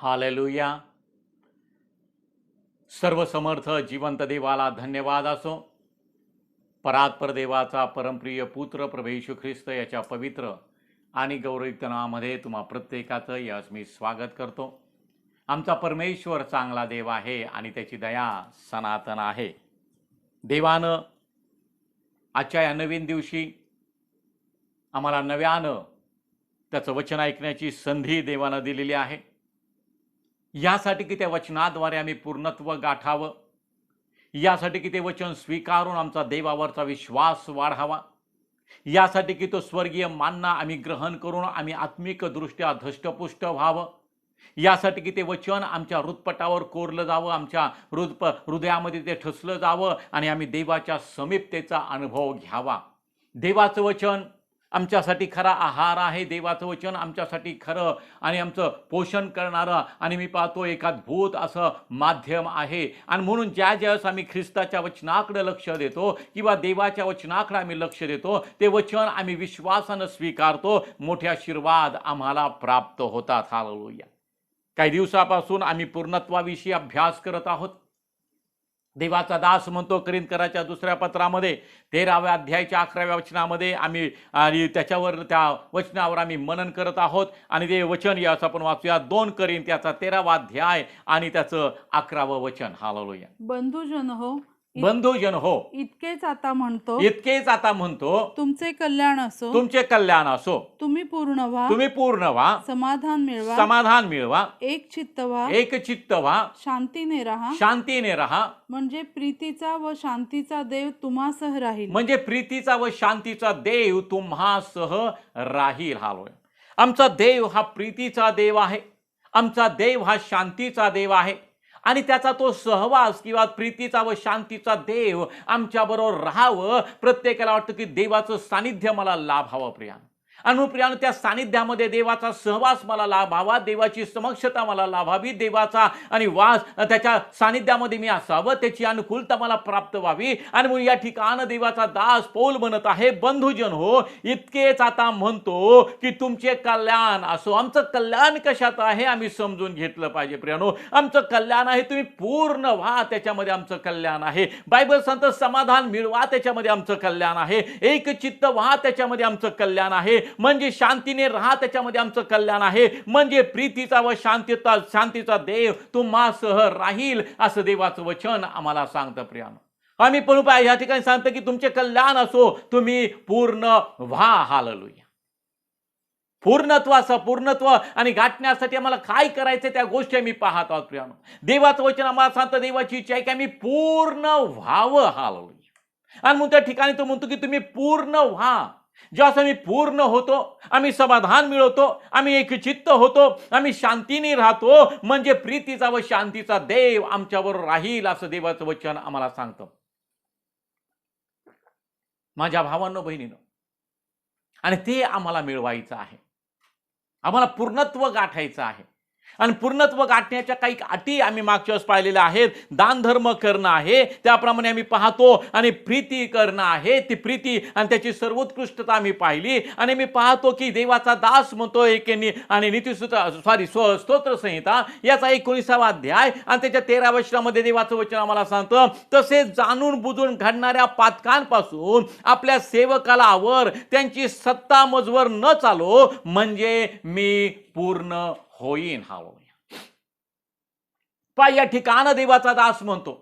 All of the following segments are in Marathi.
हालेलुया. सर्वसमर्थ जिवंत देवाला धन्यवाद असो. परात्पर देवाचा परमप्रिय पुत्र प्रभू येशू ख्रिस्त याच्या पवित्र आणि गौरवयुक्त नावामध्ये तुम्हा प्रत्येकाचं यास मी स्वागत करतो. आमचा परमेश्वर चांगला देव आहे आणि त्याची दया सनातन आहे. देवानं आजच्या या नवीन दिवशी आम्हाला नव्यानं त्याचं वचन ऐकण्याची संधी देवानं दिलेली आहे. यासाठी की त्या वचनाद्वारे आम्ही पूर्णत्व गाठावं, यासाठी की ते वचन स्वीकारून आमचा देवावरचा विश्वास वाढावा, यासाठी की तो स्वर्गीय मानना आम्ही ग्रहण करून आम्ही आत्मिकदृष्ट्या धष्टपुष्ट व्हावं, यासाठी की ते वचन आमच्या हृदपटावर कोरलं जावं, आमच्या हृदयामध्ये ते ठसलं जावं आणि आम्ही देवाच्या समीपतेचा अनुभव घ्यावा. देवाचं वचन आमच्यासाठी खरा आहार आहे. देवाचं वचन आमच्यासाठी खरं आणि आमचं पोषण करणारं आणि मी पाहतो एक अद्भुत असं माध्यम आहे. आणि म्हणून ज्या ज्यावेळेस आम्ही ख्रिस्ताच्या वचनाकडे लक्ष देतो किंवा देवाच्या वचनाकडे आम्ही लक्ष देतो, ते वचन आम्ही विश्वासानं स्वीकारतो, मोठे आशीर्वाद आम्हाला प्राप्त होतात. हालेलुया. काही दिवसापासून आम्ही पूर्णत्वाविषयी अभ्यास करत आहोत. देवाचा दास म्हणतो करिंथकराच्या दुसऱ्या पत्रामध्ये 13व्या अध्यायाच्या 11व्या वचनामध्ये आम्ही आणि त्याच्यावर त्या वचनावर आम्ही मनन करत आहोत. आणि ते वचन याचं आपण वाचूया. 2 करिंथ्याचा 13वा अध्याय आणि त्याचं 11वं वचन. हालेलुया. बंधुजन हो, इतकेच आता म्हणतो, तुमचे कल्याण असो, तुम्ही पूर्ण व्हा, समाधान मिळवा, एक चित्त व्हा, शांतीने राहा, म्हणजे प्रीतीचा व शांतीचा देव तुम्हासह राहील. हालेलुया. आमचा देव हा प्रीतीचा देव आहे. आमचा देव हा शांतीचा देव आहे आणि त्याचा तो सहवास किंवा प्रीतीचा व शांतीचा देव आमच्याबरोबर राहावं. प्रत्येकाला वाटतं की देवाचं सानिध्य मला लाभावं प्रियानं. आणि प्रियानं त्या सानिध्यामध्ये देवाचा सहवास मला लाभावा, देवाची समक्षता मला लाभावी, देवाचा आणि वास त्याच्या सानिध्यामध्ये मी असावं, त्याची अनुकूलता मला प्राप्त व्हावी. आणि म्हणून या ठिकाणी देवाचा दास पौल म्हणत आहे, बंधुजन हो, इतकेच आता म्हणतो की तुमचे कल्याण असो. आमचं कल्याण कशात आहे आम्ही समजून घेतलं पाहिजे प्रियानो. आमचं कल्याण आहे तुम्ही पूर्ण व्हा, त्याच्यामध्ये आमचं कल्याण आहे. बायबल सांगतं समाधान मिळवा, त्याच्यामध्ये आमचं कल्याण आहे. एक चित्त व्हा, त्याच्यामध्ये आमचं कल्याण आहे. म्हणजे शांतीने राहा, त्याच्यामध्ये आमचं कल्याण आहे. म्हणजे प्रीतीचा व शांतीचा देव तुम्हासह राहील, असं देवाचं वचन आम्हाला सांगतं प्रियानो. आम्ही पण या ठिकाणी सांगतो की तुमचे कल्याण असो, तुम्ही पूर्ण व्हा. हालेलुया. पूर्णत्व आणि गाठण्यासाठी आम्हाला काय करायचं त्या गोष्टी आम्ही पाहत आहोत प्रियानो. देवाचं वचन आम्हाला सांगतं, देवाची इच्छा आहे की आम्ही पूर्ण व्हावं. हालेलुया. आणि मग त्या ठिकाणी तो म्हणतो की तुम्ही पूर्ण व्हा. ज्यास आम्ही पूर्ण होतो, आम्ही समाधान मिळवतो, आम्ही एकचित्त होतो, आम्ही शांतीने राहतो, म्हणजे प्रीतीचा व शांतीचा देव आमच्याबरोबर राहील, असं देवाचं वचन आम्हाला सांगतं. माझ्या भावांनो, बहिणींनो, आणि ते आम्हाला मिळवायचं आहे. आम्हाला पूर्णत्व गाठायचं आहे. आणि पूर्णत्व गाठण्याच्या काही अटी आम्ही मागच्या वेळेस पाहिलेल्या आहेत. दान धर्म करणं आहे, त्याप्रमाणे आम्ही पाहतो. आणि प्रीती करणं आहे, ती प्रीती आणि त्याची सर्वोत्कृष्टता आम्ही पाहिली. आणि मी पाहतो की देवाचा दास म्हणतो आणि स्तोत्र संहिता याचा 19वा अध्याय आणि त्याच्या 13व्या वचनामध्ये देवाचं वचन आम्हाला सांगतं, तसेच जाणून बुजून घडणाऱ्या पातकांपासून आपल्या सेवकाला आवर, त्यांची सत्ता मजवर न चालो, म्हणजे मी पूर्ण होईन. हालेलुया. पाय या ठिकाणी देवाचा दास म्हणतो,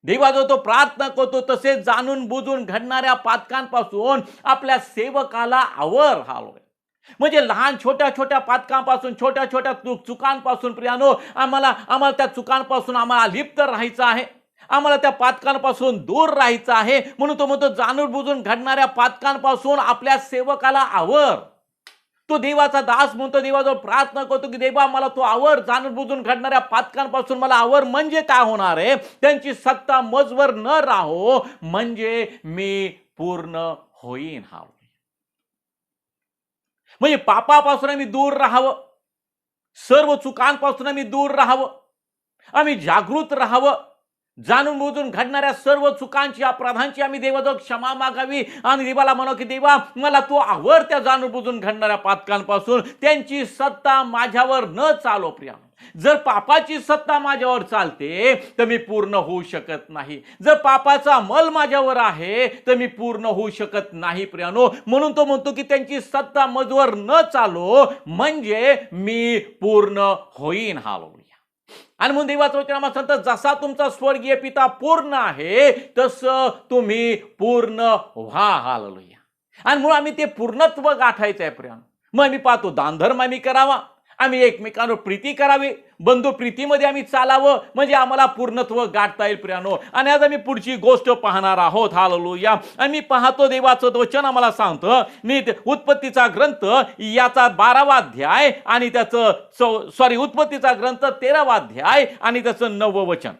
देवा जो तो प्रार्थना करतो, तसेच जाणून बुजून घडणाऱ्या पातकांपासून आपल्या सेवकाला आवर. हालेलुया. म्हणजे लहान छोट्या पातकांपासून, छोट्या चुकांपासून प्रियानो, आम्हाला त्या चुकांपासून आम्हाला लिप्त राहायचं आहे. आम्हाला त्या पातकांपासून दूर राहायचं आहे. म्हणून तो म्हणतो, जाणून बुजून घडणाऱ्या पातकांपासून आपल्या सेवकाला आवर. तो देवाचा दास म्हणतो, देवाजवळ प्रार्थना करतो की देवा मला तो आवर, जाणून बुजून घडणाऱ्या पातकांपासून मला आवर. म्हणजे काय होणार आहे, त्यांची सत्ता मजवर न राहो, म्हणजे मी पूर्ण होईन. हा म्हणजे पापापासून आम्ही दूर राहावं, सर्व चुकांपासून आम्ही दूर राहावं, आम्ही जागृत राहावं, जाणून बुजून घडणाऱ्या सर्व चुकांची अपराधांची आम्ही देवाजवळ क्षमा मागावी आणि देवाला म्हणावं की देवा मला तू आवर त्या जाणून बुजून घडणाऱ्या पातकांपासून, त्यांची सत्ता माझ्यावर न चालो. प्रिया, जर पापाची सत्ता माझ्यावर चालते तर मी पूर्ण होऊ शकत नाही. जर पापाचा अंमल माझ्यावर आहे तर मी पूर्ण होऊ शकत नाही प्रियानो. म्हणून तो म्हणतो की त्यांची सत्ता माझ्यावर न चालो म्हणजे मी पूर्ण होईन. हालेलुया. आणि म्हणून देवाचं वचन आम्हाला सांगतं, जसा तुमचा स्वर्गीय पिता पूर्ण आहे तसं तुम्ही पूर्ण व्हा. हालेलुया. आणि म्हणून आम्ही ते पूर्णत्व गाठायचं आहे प्रियानो. मग आम्ही पाहतो दानधर्म आम्ही करावा, आम्ही एकमेकांवर प्रीती करावी, बंधू प्रीतीमध्ये आम्ही चालावं, म्हणजे आम्हाला पूर्णत्व गाठता येईल प्रियानो. आणि आज आम्ही पुढची गोष्ट पाहणार आहोत. हालेलुया. आम्ही पाहतो देवाचं वचन आम्हाला सांगतं नीट उत्पत्तीचा ग्रंथ याचा 12वा अध्याय आणि त्याचं उत्पत्तीचा ग्रंथ 13वा अध्याय आणि त्याचं 9वं वचन.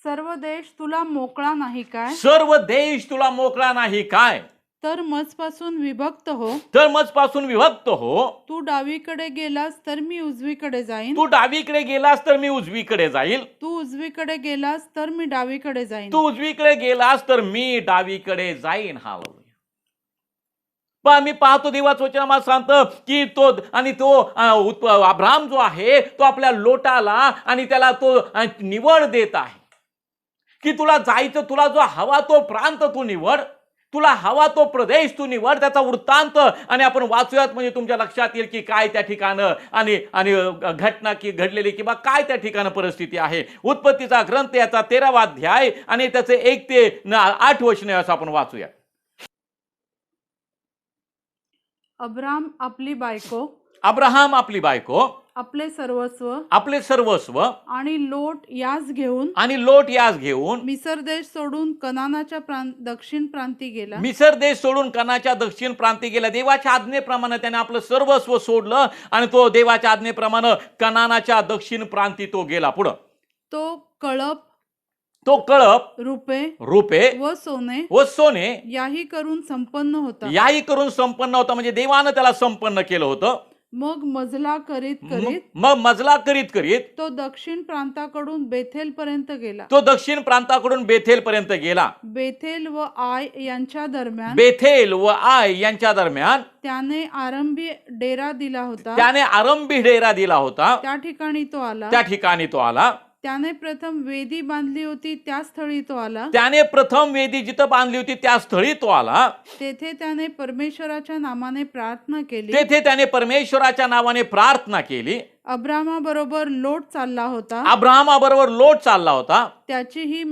सर्व देश तुला मोकळा नाही काय? सर्व देश तुला मोकळा नाही काय? तर मजपासून विभक्त हो. तर मजपासून विभक्त हो. तू डावीकडे गेलास तर मी उजवीकडे जाईन. तू डावीकडे गेलास तर मी उजवीकडे जाईल. तू उजवीकडे गेलास तर मी डावीकडे जाईन. तू उजवीकडे गेलास तर मी डावीकडे जाईन. हालेलुया. पण आम्ही पाहतो देवाचं वचन आम्हाला सांगतं की तो अब्राम जो आहे तो आपल्या लोटाला आणि त्याला तो निवड देत आहे की तुला जायचं, तुला जो हवा तो प्रांत तू निवड, तुला हवा तो प्रदेश तू निवड. त्याचा वृत्तांत आणि आपण वाचूयात म्हणजे तुमच्या लक्षात येईल की काय त्या ठिकाणं आणि घटना की घडलेली किंवा काय त्या ठिकाणं परिस्थिती आहे. उत्पत्तीचा ग्रंथ याचा 13वा अध्याय आणि त्याचे 1 ते 8 वचने असं आपण वाचूया. अब्राम आपली बायको, अब्राहम आपली बायको, आपले सर्वस्व आणि लोट यास घेऊन मिसर देश सोडून कनानाच्या दक्षिण प्रांती गेला. मिसर देश सोडून कनाच्या दक्षिण प्रांती गेला. देवाच्या आज्ञेप्रमाणे त्याने आपलं सर्वस्व सोडलं आणि तो देवाच्या आज्ञेप्रमाणे कनानाच्या दक्षिण प्रांती तो गेला. पुढं तो कळप रुपे व सोने याही करून संपन्न होता. म्हणजे देवानं त्याला संपन्न केलं होतं. मग मजला करीत करीत तो दक्षिण प्रांताकडून बेथेल पर्यंत गेला. बेथेल व आय यांच्या दरम्यान त्याने आरंभी डेरा दिला होता. त्या ठिकाणी तो आला. त्याने प्रथम वेदी बांधली होती त्या स्थळी तो आला. जिथं बांधली होती त्या स्थळी तो आला. तेथे त्याने परमेश्वराच्या नावाने प्रार्थना केली. अब्रामाबरोबर लोट चालला होता. त्याचीही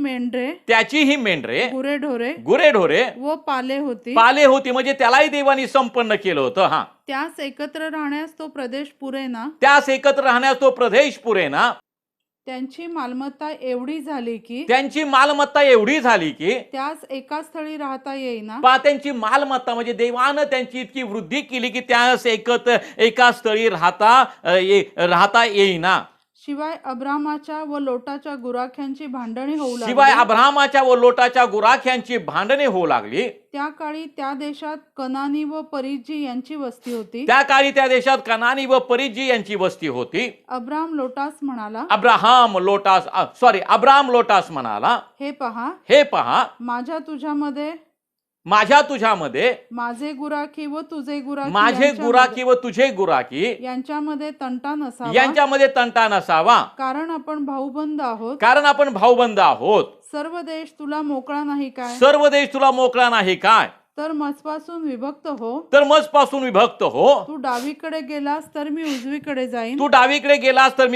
मेंढरे गुरेढोरे व पाले होती. म्हणजे त्यालाही देवानी संपन्न केलं होतं. त्यास एकत्र राहण्यास तो प्रदेश पुरेना. त्यांची मालमत्ता एवढी झाली की त्यास एका स्थळी राहता येईना. त्यांची मालमत्ता म्हणजे देवानं त्यांची इतकी वृद्धी केली की त्यास एका स्थळी राहता येईना. शिवाय अब्रामाच्या व लोटाच्या गुराख्यांची भांडणे होऊ लागली. त्या काळी त्या देशात कनानी व परिज्जी यांची वस्ती होती. अब्राम लोटास म्हणाला, हे पहा माझ्या तुझ्यामध्ये माझे गुराखी व तुझे गुराखी यांच्यामध्ये तंटा नसावा. कारण आपण भाऊबंद आहोत. सर्व देश तुला मोकळा नाही काय? तर मजपासून विभक्त हो. तू डावीकडे गेलास तर मी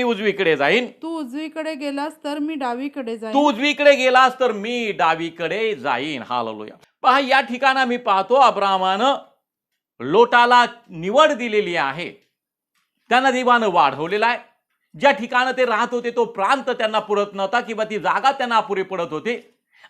उजवीकडे जाईन. तू उजवीकडे गेलास तर मी डावीकडे जाईन. हालेलुया. पहा, या ठिकाणी मी पाहतो अब्रामानं लोटाला निवड दिलेली आहे. त्यांना देवानं वाढवलेला आहे. ज्या ठिकाणी ते राहत होते तो प्रांत त्यांना पुरत नव्हता किंवा ती जागा त्यांना अपुरी पडत होती.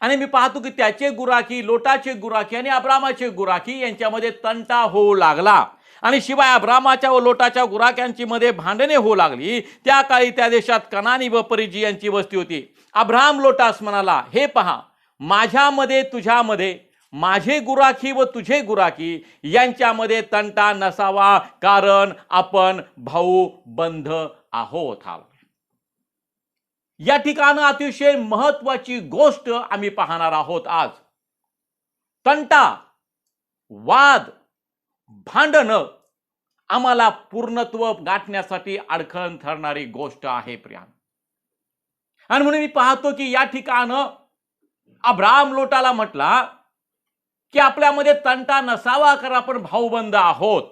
आणि मी पाहतो की त्याचे गुराखी, लोटाचे गुराखी आणि अब्रामाचे गुराखी यांच्यामध्ये तंटा होऊ लागला. आणि शिवाय अब्रामाच्या व लोटाच्या गुराख्यांची मध्ये भांडणे होऊ लागली. त्या काळी त्या देशात कनानी व परिज्जी यांची वस्ती होती. अब्राम लोटास म्हणाला, हे पहा माझ्यामध्ये तुझ्यामध्ये माझे गुराखी व तुझे गुराखी यांच्यामध्ये तंटा नसावा, कारण आपण भाऊ बंध आहोत. या ठिकाणी अतिशय महत्वाची गोष्ट आम्ही पाहणार आहोत आज. तंटा, वाद, भांडण आम्हाला पूर्णत्व गाठण्यासाठी अडखळ ठरणारी गोष्ट आहे प्रियानो. आणि म्हणून मी पाहतो की या ठिकाणं अब्राम लोटाला म्हटला की आपल्यामध्ये तंटा नसावा कारण आपण भाऊबंद आहोत.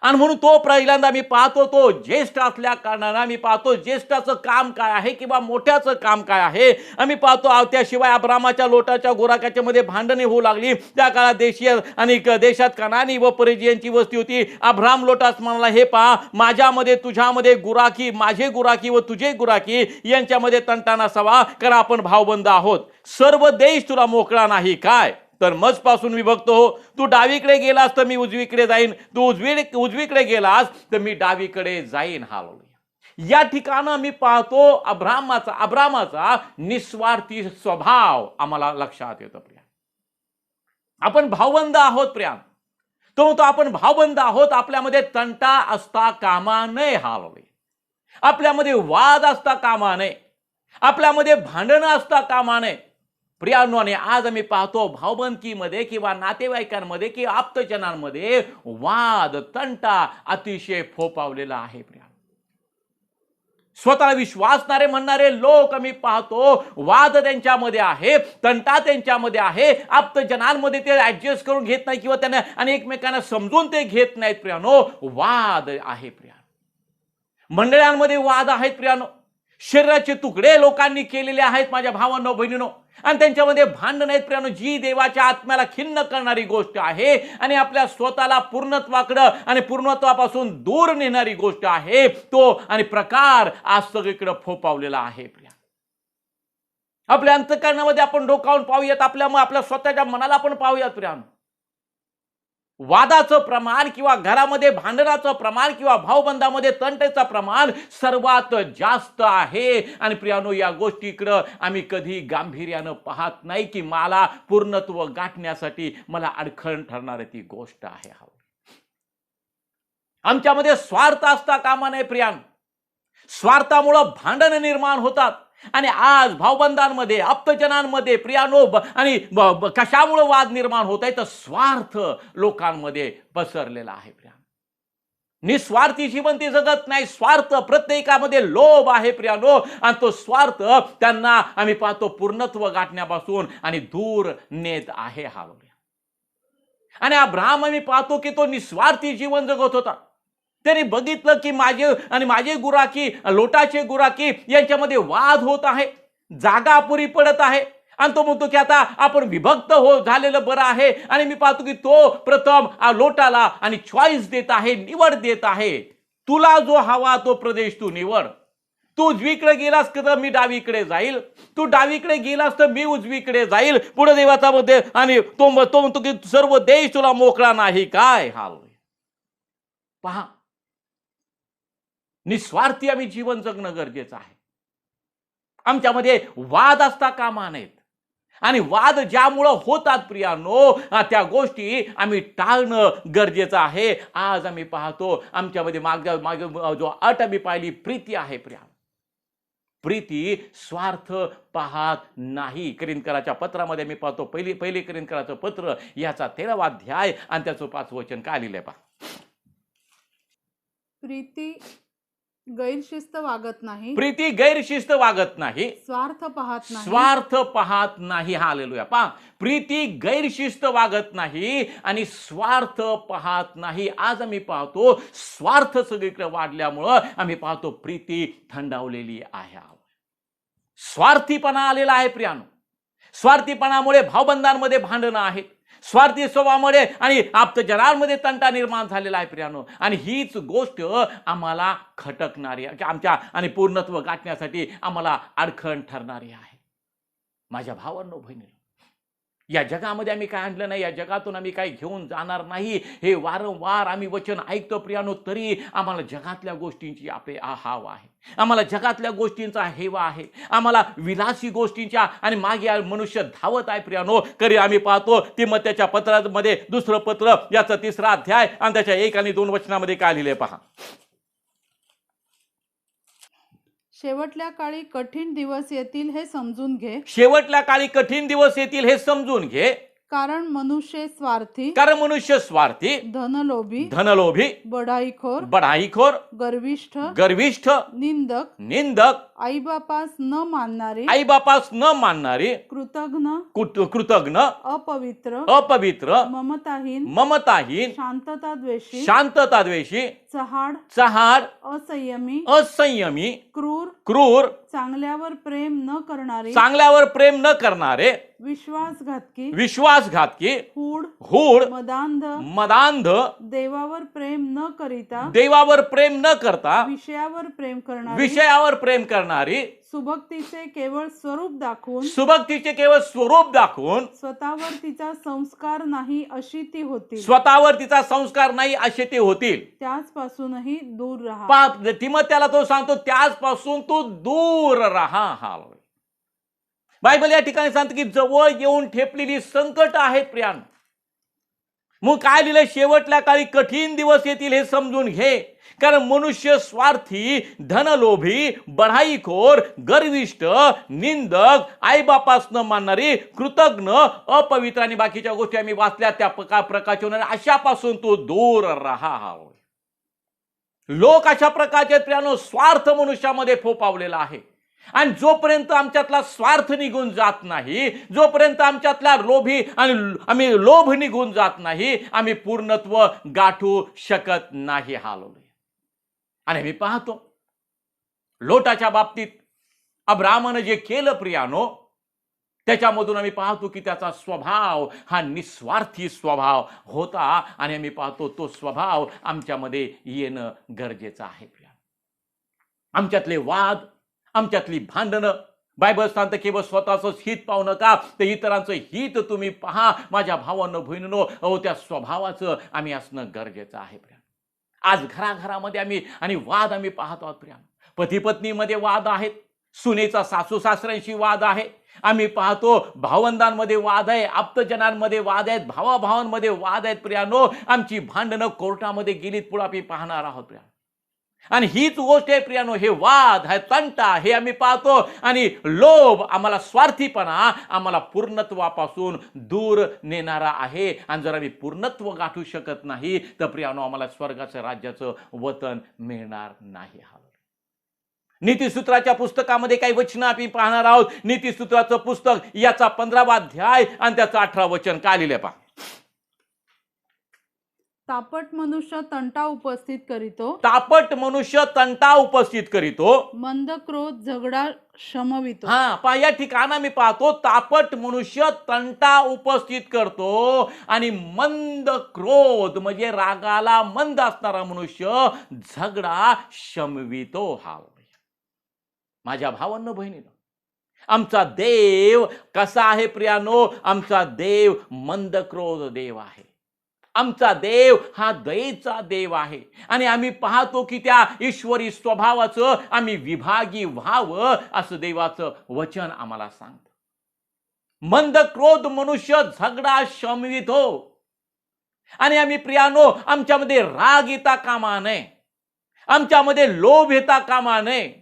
आणि म्हणून तो पहिल्यांदा मी पाहतो तो ज्येष्ठ असल्या कारणानं मी पाहतो ज्येष्ठाचं काम काय आहे किंवा मोठ्याचं काम काय आहे. आम्ही पाहतो त्याशिवाय अब्रामाच्या लोटाच्या गुराख्याच्या मध्ये भांडणे होऊ लागली. त्या काळात देशीय आणि देशात कनानी व परिजयांची वस्ती होती. अब्राम लोटास म्हणाला, हे पहा, माझ्यामध्ये तुझ्यामध्ये गुराखी, माझे गुराखी व तुझे गुराखी यांच्यामध्ये तंटा नसावा कारण आपण भाऊबंद आहोत. सर्व देश तुला मोकळा नाही काय, तर मजपासून विभक्त हो. तू डावीकडे गेलास तर मी उजवीकडे जाईन, तू उजवीकडे गेलास तर मी डावीकडे जाईन. हालेलुया. या ठिकाणं मी पाहतो अब्रामाचा निस्वार्थी स्वभाव आम्हाला लक्षात येतो प्रिया. आपण भावबंद आहोत प्रिया. तो म्हणतो आपण भावबंद आहोत, आपल्यामध्ये तंटा असता कामा नये. हालेलुया. आपल्यामध्ये वाद असता कामा नये, आपल्यामध्ये भांडणं असता कामा नये प्रियानो. आणि आज आम्ही पाहतो भावबंदकीमध्ये किंवा नातेवाईकांमध्ये किंवा आप्तजनांमध्ये वाद तंटा अतिशय फोपावलेला आहे प्रिया. स्वतःला विश्वासणारे म्हणणारे लोक आम्ही पाहतो वाद त्यांच्यामध्ये आहे, तंटा त्यांच्यामध्ये आहे. आप्तजनांमध्ये ते ऍडजस्ट करून घेत नाही किंवा त्यांना आणि एकमेकांना समजून ते घेत नाहीत प्रियानो. वाद आहे प्रिया. मंडळांमध्ये वाद आहेत प्रियानो. शरीराचे तुकडे लोकांनी केलेले आहेत माझ्या भावांनो बहिणीनो. आणि त्यांच्यामध्ये भांडण आहेत प्रियानो. जी देवाच्या आत्म्याला खिन्न करणारी गोष्ट आहे आणि आपल्या स्वतःला पूर्णत्वाकडे आणि पूर्णत्वापासून दूर नेणारी गोष्ट आहे तो आणि प्रकार आज सगळीकडे फोपावलेला आहे प्रिया. आपल्या अंतःकरणामध्ये आपण डोकावून पाहूयात, आपल्या स्वतःच्या मनाला आपण पाहूयात प्रियानो. वादाचं प्रमाण किंवा घरामध्ये भांडणाचं प्रमाण किंवा भाऊबंदामध्ये तंटेचं प्रमाण सर्वात जास्त आहे. आणि प्रियानो या गोष्टीकडे आम्ही कधी गांभीर्यानं पाहत नाही की मला पूर्णत्व गाठण्यासाठी मला अडखळ ठरणारी ती गोष्ट आहे. आमच्यामध्ये स्वार्थ असता कामा नये प्रियानो. स्वार्थामुळे भांडण निर्माण होतात. आणि आज भाऊबंदांमध्ये आप्तजनांमध्ये प्रियानो आणि कशामुळे वाद निर्माण होत आहे तर स्वार्थ लोकांमध्ये पसरलेला आहे प्रिया. निस्वार्थी जीवन ते जगत नाही. स्वार्थ प्रत्येकामध्ये लोभ आहे प्रियानो. आणि तो स्वार्थ त्यांना आम्ही पाहतो पूर्णत्व गाठण्यापासून आणि दूर नेत आहे. हालेलुया. आणि अब्राहम आम्ही पाहतो की तो निस्वार्थी जीवन जगत होता. त्यांनी बघितलं की माझे गुराखी लोटाचे गुराखी यांच्यामध्ये वाद होत आहे, जागा अपुरी पडत आहे. आणि तो म्हणतो की आता आपण विभक्त झालेलं बरं आहे. आणि मी पाहतो की तो प्रथम लोटाला आणि चॉईस देत आहे, निवड देत आहे. तुला जो हवा तो प्रदेश तू निवड. तू उजवीकडे गेलास तर मी डावीकडे जाईल, तू डावीकडे गेलास तर मी उजवीकडे जाईल. पुढे देवाचा मध्ये आणि तो म्हणतो की सर्व देश तुला मोकळा नाही काय. हालेलुया. पहा, निस्वार्थी आम्ही जीवन जगणं गरजेचं आहे. आमच्यामध्ये वाद असता कामा नयेत. आणि वाद ज्यामुळं होतात प्रियानो त्या गोष्टी आम्ही टाळणं गरजेचं आहे. आज आम्ही पाहतो आमच्यामध्ये मागे जो अट आम्ही पाहिली प्रीती आहे प्रिया. प्रीती स्वार्थ पाहत नाही. करिंदकराच्या पत्रामध्ये मी पाहतो पहिले करिंदकराचं पत्र याचा 13वा अध्याय आणि त्याचं 5वं वचन काय लिहिलंय पहा. प्रीती गैरशिस्त वागत नाही, प्रीती गैरशिस्त वागत नाही, स्वार्थ पाहत नाही, स्वार्थ पाहत नाही. हालेलुया. पहा, प्रीती गैरशिस्त वागत नाही आणि स्वार्थ पाहत नाही. आज आम्ही पाहतो स्वार्थ सगळीकडे वाढल्यामुळं आम्ही पाहतो प्रीती थंडावलेली आहे. स्वार्थीपणा आलेला आहे प्रियानो. स्वार्थीपणामुळे भावबंधांमध्ये भांडणं आहेत. स्वार्थी स्वभावामुळे आणि आप्तजनांमध्ये तंटा निर्माण झालेला आहे प्रियानो. आणि हीच गोष्ट आम्हाला खटकणारी आमच्या आणि पूर्णत्व गाठण्यासाठी आम्हाला अडखळ ठरणारी आहे. माझ्या भावांनो बहिणींनो, या जगामध्ये आम्ही काय आणलं नाही, या जगातून आम्ही काही घेऊन जाणार नाही. हे वारंवार आम्ही वचन ऐकतो प्रियानो, तरी आम्हाला जगातल्या गोष्टींची हाव आहे. आम्हाला जगातल्या गोष्टींचा हेवा आहे. आम्हाला विलासी गोष्टींच्या आणि मागे मनुष्य धावत आहे प्रियानो. करी आम्ही पाहतो तिमोथेच्या पत्रामध्ये 2रं पत्र याचा 3रा अध्याय आणि त्याच्या 1 आणि 2 वचनामध्ये काय लिहिले पहा. शेवटल्या काळी कठीण दिवस येतील हे समजून घे. शेवटल्या काळी कठीण दिवस येतील हे समजून घे. कारण मनुष्य स्वार्थी, कारण मनुष्य स्वार्थी, धनलोभी, धनलोभी, बढाईखोर, बढाईखोर, गर्विष्ठ, गर्विष्ठ, निंदक, निंदक, आईबापास न मानणारे, आईबापास न मानणारे, कृतघ्न, कृतघ्न, अपवित्र, अपवित्र, ममताहीन, ममताहीन, शांतताद्वेषी, शांतताद्वेषी, चहाड, चहाड, असंयमी, असंयमी, क्रूर, क्रूर, चांगल्यावर प्रेम न करणारे, चांगल्यावर प्रेम न करणारे, विश्वासघातकी, विश्वासघातकी, हूड, हूड, मदांध, मदांध, देवावर प्रेम न करिता, देवावर प्रेम न करता, विषयावर प्रेम करणारे, विषयावर प्रेम करणारी, सुभक्तीचे केवळ स्वरूप दाखवून सुभक्तीचे केवळ स्वरूप दाखवून स्वतःवर तिचा संस्कार नाही अशी ती होती, स्वतःवर तिचा संस्कार नाही असे ते होतील. त्याचपासूनही दूर राहा. पाप तिमोथेला तो सांगतो त्याचपासून तू दूर राहा. हालेलुया. बायबल या ठिकाणी सांगते की जवळ येऊन ठेपलेली संकट आहेत प्रियानो. मग काय लिहिलंय, शेवटल्या काळी कठीण दिवस येतील हे समजून घे, कारण मनुष्य स्वार्थी, धनलोभी, बढाईखोर, गर्विष्ठ, निंदक, आईबापास न मानणारी, कृतज्ञ, अपवित्र आणि बाकीच्या गोष्टी आम्ही वाचल्या त्या प्रकारचे होणार, अशापासून तू दूर राहा. लोक अशा प्रकारचे प्रियानो, स्वार्थ मनुष्यामध्ये फोपावलेला आहे. आणि जोपर्यंत आमच्यातला स्वार्थ निघून जात नाही, जोपर्यंत आमच्यातला लोभी आणि आम्ही लोभ निघून जात नाही, आम्ही पूर्णत्व गाठू शकत नाही. हालेलुया. आणि आम्ही पाहतो लोटाच्या बाबतीत अब्रामानं जे केलं प्रियानो, त्याच्यामधून आम्ही पाहतो की त्याचा स्वभाव हा निस्वार्थी स्वभाव होता. आणि आम्ही पाहतो तो स्वभाव आमच्यामध्ये येणं गरजेचं आहे. प्रियानो, आमच्यातले वाद, आमच्यातली भांडणं, बायबल सांगतं केवळ स्वतःच हित पाहू नका, तर इतरांचं हित तुम्ही पहा. माझ्या भावांनो, बहिणींनो, त्या स्वभावाचं आम्ही असणं गरजेचं आहे. आज घराघरामध्ये आम्ही वाद आम्ही पाहतो आहोत. पती पत्नीमध्ये वाद आहेत, सुनेचा सासू सासऱ्यांशी वाद आहे. आम्ही पाहतो भावंडांमध्ये वाद आहे, आप्तजनांमध्ये वाद आहेत, भावाभावांमध्ये वाद आहेत. प्रियानो, आमची भांडणं कोर्टामध्ये गेलीत पुढे आम्ही पाहणार आहोत. प्रिया, आणि हीच गोष्ट आहे प्रियानो, हे वाद, हे तंटा, हे आम्ही पाहतो. आणि लोभ आम्हाला, स्वार्थीपणा आम्हाला पूर्णत्वापासून दूर नेणारा आहे. आणि जर आम्ही पूर्णत्व गाठू शकत नाही तर प्रियानो, आम्हाला स्वर्गाचं राज्याचं वतन मिळणार नाही. नीतिसूत्राच्या पुस्तकामध्ये काही वचनं आपण पाहणार आहोत. नीतिसूत्राचं पुस्तक याचा 15वा अध्याय आणि त्याचं 18 वचन काय लिहिले पहा. तापट मनुष्य तंटा उपस्थित करीतो, तापट मनुष्य तंटा उपस्थित करीतो, मंद क्रोध झगडा शमवितो. पहा या ठिकाणी मी पाहतो तापट मनुष्य तंटा उपस्थित करतो आणि मंद क्रोध म्हणजे रागाला मंद असणारा मनुष्य झगडा शमवितो. माझ्या भावांनो, बहिणींनो, आमचा देव कसा आहे प्रियानो? आमचा देव मंद क्रोध देव आहे. आमचा देव हा दयेचा देव आहे. आणि आम्ही पाहतो की त्या ईश्वरी स्वभावाचं आम्ही विभागी व्हावं असं देवाचं वचन आम्हाला सांगतं. मंद क्रोध मनुष्य झगडा शमवितो. आणि आम्ही प्रियानो, आमच्यामध्ये राग येता कामा नये, आमच्यामध्ये लोभ येता कामा नये,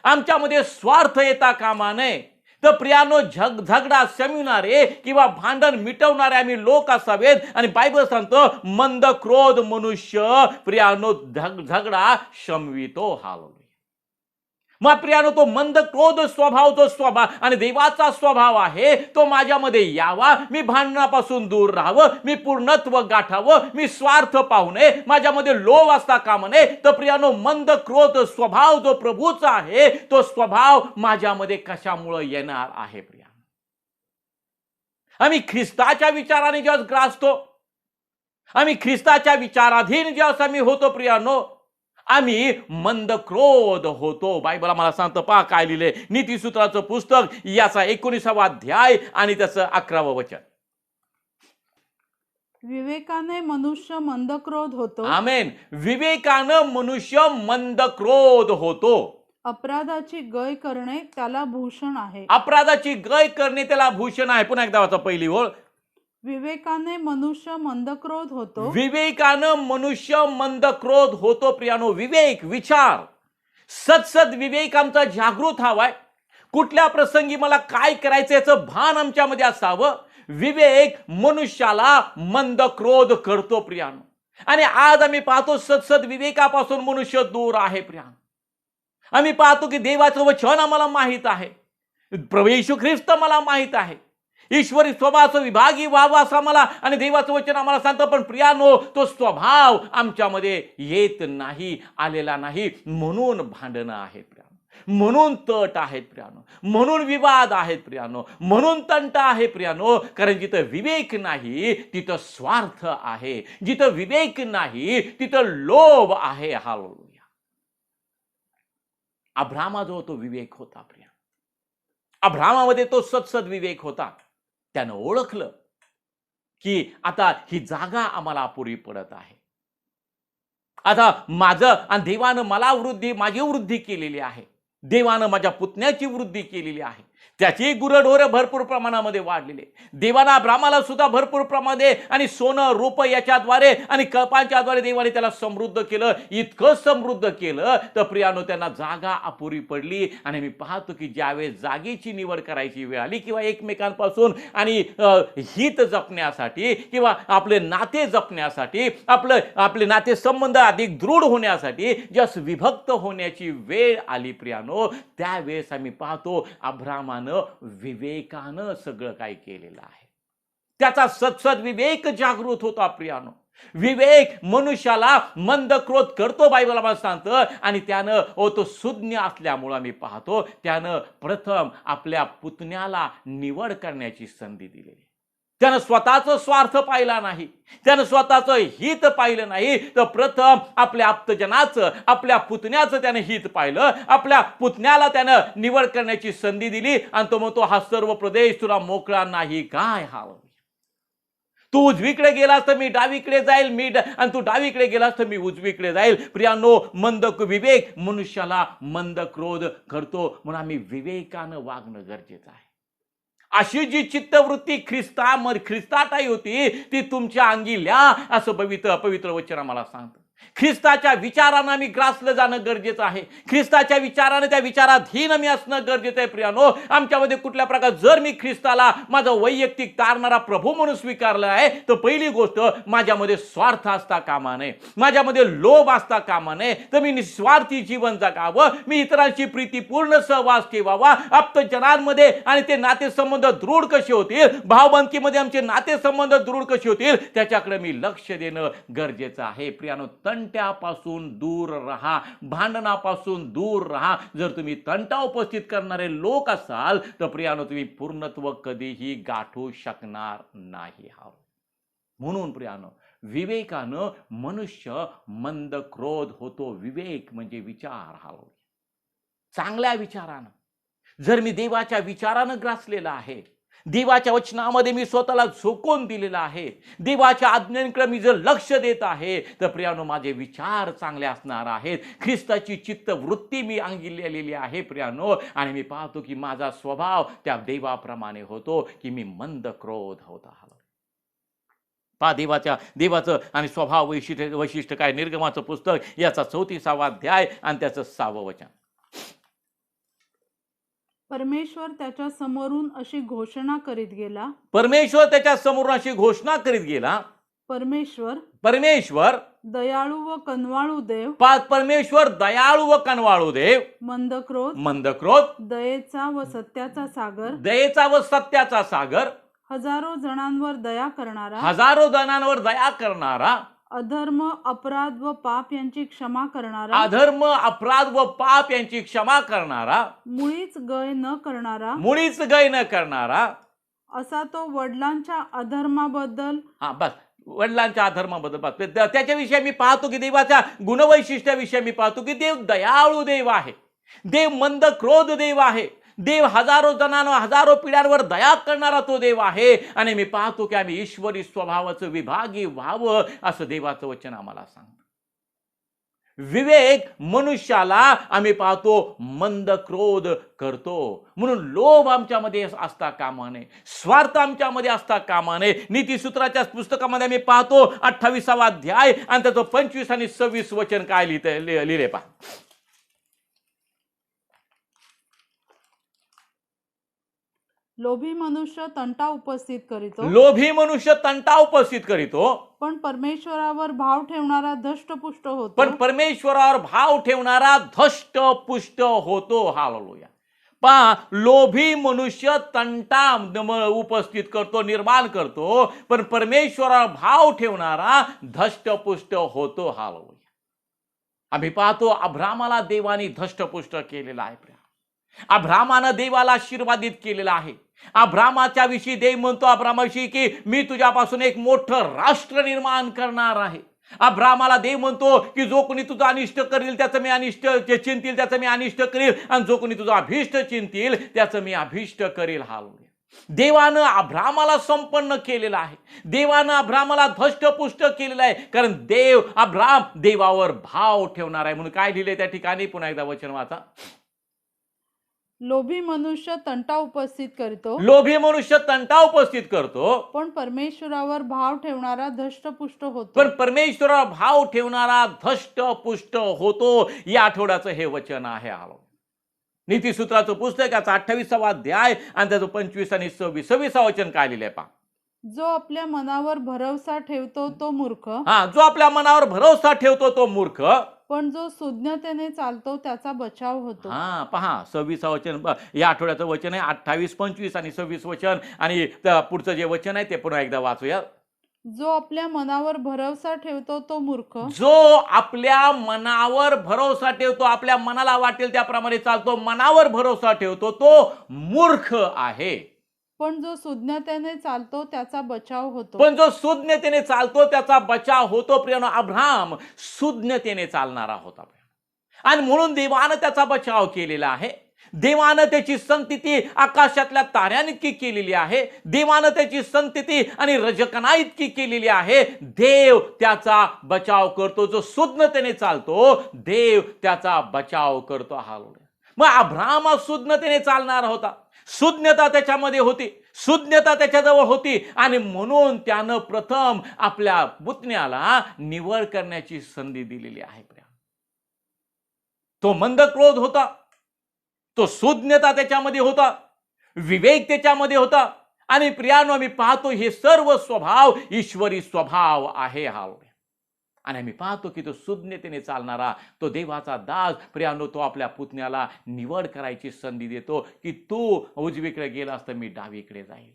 आमच्यामध्ये स्वार्थ येता कामा नये. तर प्रियानो, झगडा शमविणारे किंवा भांडण मिटवणारे आम्ही लोक असावेत. आणि बायबल सांगतो मंद क्रोध मनुष्य प्रियानो झगडा शमवितो. हालेलुया. मग प्रियानो, तो मंद क्रोध स्वभाव, तो स्वभाव आणि देवाचा स्वभाव आहे तो माझ्यामध्ये यावा. मी भांडणापासून दूर राहावं, मी पूर्णत्व गाठावं, मी स्वार्थ पाहू नये, माझ्यामध्ये लोभ असता कामा नये. तर प्रियानो, मंद क्रोध स्वभाव जो प्रभूचा आहे तो स्वभाव माझ्यामध्ये कशामुळे येणार आहे? प्रिया, आम्ही ख्रिस्ताच्या विचाराने जेव्हा ग्रासतो, आम्ही ख्रिस्ताच्या विचाराधीन जेव्हा आम्ही होतो प्रियानो, आम्ही मंद क्रोध होतो. बायबल आम्हाला सांगतं, पहा काय लिहिले नीतिसूत्राचं पुस्तक याचा 19वा अध्याय आणि त्याचं 11वं वचन. विवेकाने मनुष्य मंद क्रोध होतो. आमेन. विवेकानं मनुष्य मंद क्रोध होतो. अपराधाची गय करणे त्याला भूषण आहे. अपराधाची गय करणे त्याला भूषण आहे. पुन्हा एकदा वाचा पहिली ओळ. विवेकाने मनुष्य मंद क्रोध होतो. विवेकानं मनुष्य मंद क्रोध होतो. प्रियानो, विवेक, विचार, सदसद विवेक आमचा जागृत हवाय. कुठल्या प्रसंगी मला काय करायचं याचं भान आमच्यामध्ये असावं. विवेक मनुष्याला मंद क्रोध करतो प्रियानो. आणि आज आम्ही पाहतो सतसत विवेकापासून मनुष्य दूर आहे प्रियानो. आम्ही पाहतो की देवाचं वचन आम्हाला माहित आहे, प्रभू येशू ख्रिस्त मला माहित आहे, ईश्वरी स्वभावाचा विभागी व्हावा असं मला आणि देवाचं वचन आम्हाला सांगतं. पण प्रियानो, तो स्वभाव आमच्यामध्ये येत नाही, आलेला नाही. म्हणून भांडणं आहेत प्रियानो, म्हणून तट आहेत प्रियानो, म्हणून विवाद आहेत प्रियानो, म्हणून तंट आहे प्रियानो. कारण जिथं विवेक नाही तिथं स्वार्थ आहे, जिथं विवेक नाही तिथं लोभ आहे. हालेलुया. अब्रामाजवळ तो विवेक होता प्रिया. अब्रामामध्ये तो सत्सद विवेक होता. त्यानं ओळखलं की आता ही जागा आम्हाला अपुरी पडत आहे. आता माझं आणि देवानं मला माझी वृद्धी केलेली आहे. देवानं माझ्या पुतण्याची वृद्धी केलेली आहे. त्याची गुरढोरं भरपूर प्रमाणामध्ये वाढलेले. देवानं अब्रामाला सुद्धा भरपूर प्रमाणामध्ये आणि सोनं रूप याच्याद्वारे आणि कळपांच्याद्वारे देवाने त्याला समृद्ध केलं. इतकं समृद्ध केलं तर प्रियानो त्यांना जागा अपुरी पडली. आणि मी पाहतो की ज्यावेळेस जागेची निवड करायची वेळ आली किंवा एकमेकांपासून आणि हित जपण्यासाठी किंवा आपले नाते जपण्यासाठी आपले नाते संबंध अधिक दृढ होण्यासाठी जस विभक्त होण्याची वेळ आली प्रियानो, त्यावेळेस आम्ही पाहतो अब्रामानं विवेकानं सगळं काही केलेलं आहे. त्याचा सत्सद विवेक जागृत होता प्रियानो. विवेक मनुष्याला मंद क्रोध करतो बायबल आम्हाला सांगतं. आणि त्यानं तो सुज्ञ असल्यामुळं आम्ही पाहतो त्यानं प्रथम आपल्या पुतण्याला निवड करण्याची संधी दिलेली. त्यानं स्वतःचं स्वार्थ पाहिला नाही, त्यानं स्वतःचं हित पाहिलं नाही, तर प्रथम आपल्या आप्तजनाचं, आपल्या पुतण्याचं त्यानं हित पाहिलं. आपल्या पुतण्याला त्यानं निवड करण्याची संधी दिली. आणि तो म्हणतो हा सर्व प्रदेश तुला मोकळा नाही काय. तू उजवीकडे गेलास तर मी डावीकडे जाईल, आणि तू डावीकडे गेलास तर मी उजवीकडे जाईल. प्रियानो, मंद विवेक मनुष्याला मंद क्रोध करतो. म्हणून आम्ही विवेकानं वागणं गरजेचं आहे. अशी जी चित्तवृत्ती ख्रिस्ताटाई होती ती तुमच्या अंगी ल्या असं पवित्र वचन आम्हाला सांगतं. ख्रिस्ताच्या विचारानं आम्ही ग्रासलं जाणं गरजेचं आहे. ख्रिस्ताच्या विचारानं त्या विचाराधीन आम्ही असणं गरजेचं आहे. प्रियानो, आमच्यामध्ये कुठल्या प्रकार जर मी ख्रिस्ताला माझा वैयक्तिक तारणारा प्रभू म्हणून स्वीकारलं आहे तर पहिली गोष्ट माझ्यामध्ये स्वार्थ असता कामा नये, माझ्यामध्ये लोभ असता कामा नये. तर मी निस्वार्थी जीवन जगावं, मी इतरांची प्रीतीपूर्ण सहवास ठेवावा. आप्तजनांमध्ये आणि ते नातेसंबंध दृढ कसे होतील, भावबंदकीमध्ये आमचे नातेसंबंध दृढ कसे होतील त्याच्याकडे मी लक्ष देणं गरजेचं आहे. प्रियानो, तंट्यापासून दूर राहा, भांडणापासून दूर राहा. जर तुम्ही तंटा उपस्थित करणारे लोक असाल तर प्रियानो तुम्ही पूर्णत्व कधीही गाठू शकणार नाही. म्हणून प्रियानो, विवेकानं मनुष्य मंद क्रोध होतो. विवेक म्हणजे विचार, चांगल्या विचारानं. जर मी देवाच्या विचारानं ग्रासलेला आहे, देवाच्या वचनामध्ये मी स्वतःला झोकून दिलेला आहे, देवाच्या आज्ञांकडे मी जर लक्ष देत आहे तर प्रियानो माझे विचार चांगले असणार आहेत. ख्रिस्ताची चित्तवृत्ती मी अंगिलेली आहे प्रियानो. आणि मी पाहतो की माझा स्वभाव त्या देवाप्रमाणे होतो की मी मंद क्रोध होता. पहा देवाचं आणि स्वभाव वैशिष्ट्य काय. निर्गमाचं पुस्तक याचा 34वा अध्याय आणि त्याचं 6वं वचन. परमेश्वर त्याच्या समोरून अशी घोषणा करीत गेला. परमेश्वर त्याच्या समोरून अशी घोषणा करीत गेला. परमेश्वर दयाळू व कनवाळू देव. परमेश्वर दयाळू व कनवाळू देव. मंदक्रोध दयेचा व सत्याचा सागर. हजारो जणांवर दया करणारा. अधर्म अपराध व पाप यांची क्षमा करणारा. मुळीच गय न करणारा. असा तो वडिलांच्या अधर्माबद्दल त्याच्याविषयी मी पाहतो की देवाच्या गुणवैशिष्ट्याविषयी मी पाहतो की देव दयाळू देव आहे, देव मंद क्रोध देव आहे, देव हजारो जणांवर हजारो पिढ्यांवर दया करणारा तो देव आहे. आणि मी पाहतो की आम्ही ईश्वरी स्वभावाचं विभागी व्हावं असं देवाचं वचन आम्हाला सांगतं. विवेक मनुष्याला आम्ही पाहतो मंद क्रोध करतो. म्हणून लोभ आमच्यामध्ये असता कामा नये, स्वार्थ आमच्यामध्ये असता कामा नये. नीतिसूत्राच्या पुस्तकामध्ये आम्ही पाहतो 28वा अध्याय आणि त्याचं 25 आणि 26 वचन काय लिहिले पहा. लोभी मनुष्य तंटा उपस्थित करीतो, लोभी मनुष्य तंटा उपस्थित करीतो, पण परमेश्वरावर भाव ठेवणारा धष्टपुष्ट होतो. पण परमेश्वरावर भाव ठेवणारा धष्टपुष्ट होतो. हालेलुया. पहा, लोभी मनुष्य तंटा उपस्थित करतो, निर्माण करतो, पण परमेश्वरावर भाव ठेवणारा धष्टपुष्ट होतो. हालेलुया. आम्ही पाहतो अब्रामाला देवाने धष्टपुष्ट केलेला आहे. अब्रामानं देवाला आशीर्वादित केलेला आहे. अब्रामाच्या विषयी देव म्हणतो अब्रामाविषयी की मी तुझ्यापासून एक मोठं राष्ट्र निर्माण करणार आहे. अब्रामाला देव म्हणतो की जो कोणी तुझं अनिष्ट करील त्याचं मी अनिष्ट चिंतील त्याचं मी अनिष्ट करील, आणि जो कोणी तुझं अभिष्ट चिंतील त्याचं मी अभिष्ट करील. हालेलुया. देवानं अब्रामाला संपन्न केलेलं आहे. देवानं अब्रामाला धष्टपुष्ट केलेलं आहे, कारण देव अब्राम देवावर भाव ठेवणार आहे. म्हणून काय लिहिलंय त्या ठिकाणी, पुन्हा एकदा वचन वाचा. लोभी मनुष्य तंटा उपस्थित करतो, लोभी मनुष्य तंटा उपस्थित करतो, पण परमेश्वरावर भाव ठेवणारा धष्टपुष्ट होतो. पण परमेश्वरावर भाव ठेवणारा धष्टपुष्ट होतो. या आठवड्याचं हे वचन आहे. नीतिसूत्राचं पुस्तकाचा 28वा अध्याय आणि त्याचं 25 आणि 26 वचन काय लिहिलंय पहा. जो आपल्या मनावर भरवसा ठेवतो तो मूर्ख, जो आपल्या मनावर भरोसा ठेवतो तो मूर्ख, पण जो सुज्ञतेने चालतो त्याचा बचाव होतो. पहा 26 वचन, या आठवड्याचं वचन आहे 28, 25 आणि 26 वचन. आणि पुढचं जे वचन आहे ते पुन्हा एकदा वाचूया. जो आपल्या मनावर भरवसा ठेवतो तो मूर्ख, जो आपल्या मनावर भरोसा ठेवतो, आपल्या मनाला वाटेल त्याप्रमाणे चालतो, मनावर भरोसा ठेवतो तो मूर्ख आहे. पण जो सुज्ञतेने चालतो त्याचा बचाव होतो. पण जो सुज्ञतेने चालतो त्याचा बचाव होतो. प्रियानो, अब्राम सुज्ञतेने चालणारा होता आणि म्हणून देवानं त्याचा बचाव केलेला आहे. देवानं त्याची संतती आकाशातल्या ताऱ्यांइतकी केलेली आहे. देवानं त्याची संतती आणि रजकणा इतकी केलेली आहे. देव त्याचा बचाव करतो. जो सुज्ञतेने चालतो देव त्याचा बचाव करतो. हालेलुया. मग अब्राम सुज्ञतेने चालणारा होता. सुज्ञता त्याच्यामध्ये होती, सुज्ञता त्याच्याजवळ होती, आणि म्हणून त्यानं प्रथम आपल्या पुतण्याला निवड करण्याची संधी दिलेली आहे. तो मंद क्रोध होता, तो सुज्ञता त्याच्यामध्ये होता, विवेक त्याच्यामध्ये होता. आणि प्रियानो, आम्ही पाहतो हे सर्व स्वभाव ईश्वरी स्वभाव आहे. आणि आम्ही पाहतो की तो सुज्ञतेने चालणारा तो देवाचा दास, प्रियानो, तो आपल्या पुतण्याला निवड करायची संधी देतो की तू उजवीकडे गेलास तर मी डावीकडे जाईल,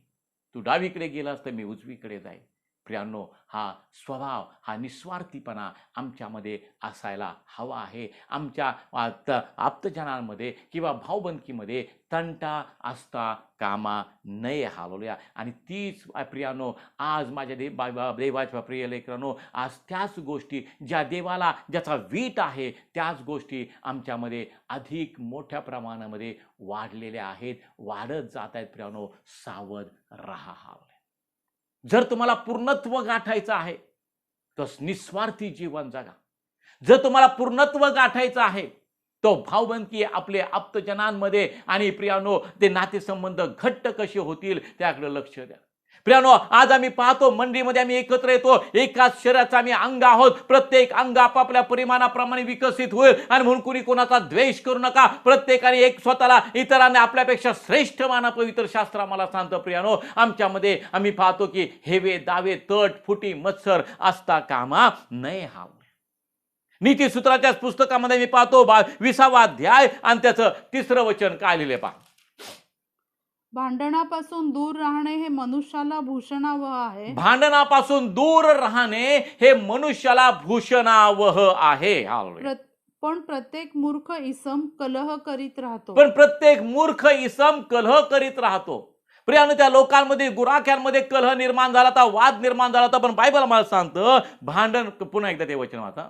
तू डावीकडे गेलास तर मी उजवीकडे जाईल. प्रियानो, हा स्वभाव, हा निस्वार्थीपणा आमच्यामध्ये असायला हवा आहे. आमच्या आप्तजनांमध्ये किंवा भाऊबंदकीमध्ये तंटा असता कामा नये. हालेलुया. आणि तीच प्रियानो आज माझ्या देवाच्या प्रिय लेकरांनो, आज त्याच गोष्टी ज्या देवाला ज्याचा वीट आहे त्याच गोष्टी आमच्यामध्ये अधिक मोठ्या प्रमाणामध्ये वाढलेल्या आहेत, वाढत जात आहेत. प्रियानो, सावध राहा. हालेलुया. जर तुम्हाला पूर्णत्व गाठायचं आहे तर निस्वार्थी जीवन जगा. जर तुम्हाला पूर्णत्व गाठायचं आहे तो भाऊबंदकी आपले आप्तजनांमध्ये आणि प्रियानो ते नातेसंबंध घट्ट कसे होतील त्याकडे लक्ष द्या. प्रियानो, आज आम्ही पाहतो मंडळीमध्ये आम्ही एकत्र येतो, एकाच शरीराचा आम्ही अंग आहोत. प्रत्येक अंग आपापल्या परिमाणाप्रमाणे विकसित होईल आणि म्हणून कुणी कोणाचा द्वेष करू नका. प्रत्येकाने एक स्वतःला इतरांना आपल्यापेक्षा श्रेष्ठ माना. पवित्र शास्त्र आम्हाला सांगतं प्रियानो, आमच्यामध्ये आम्ही पाहतो की हेवे दावे तट फुटी मत्सर असता कामा नये. नीतिसूत्राच्या पुस्तकामध्ये मी पाहतो 20वा अध्याय आणि त्याचं 3रं वचन काय लिहिले पहा. भांडणापासून दूर राहणे हे मनुष्याला भूषणावह आहे. भांडणापासून दूर राहणे हे मनुष्याला भूषणावह आहे. पण प्रत्येक मूर्ख इसम कलह करीत राहतो. पण प्रत्येक मूर्ख इसम कलह करीत राहतो. प्रियानो, त्या लोकांमध्ये गुराख्यांमध्ये कलह निर्माण झाला होता, वाद निर्माण झाला होता. पण बायबल मला सांगतं भांडण, पुन्हा एकदा ते वचन वाचा.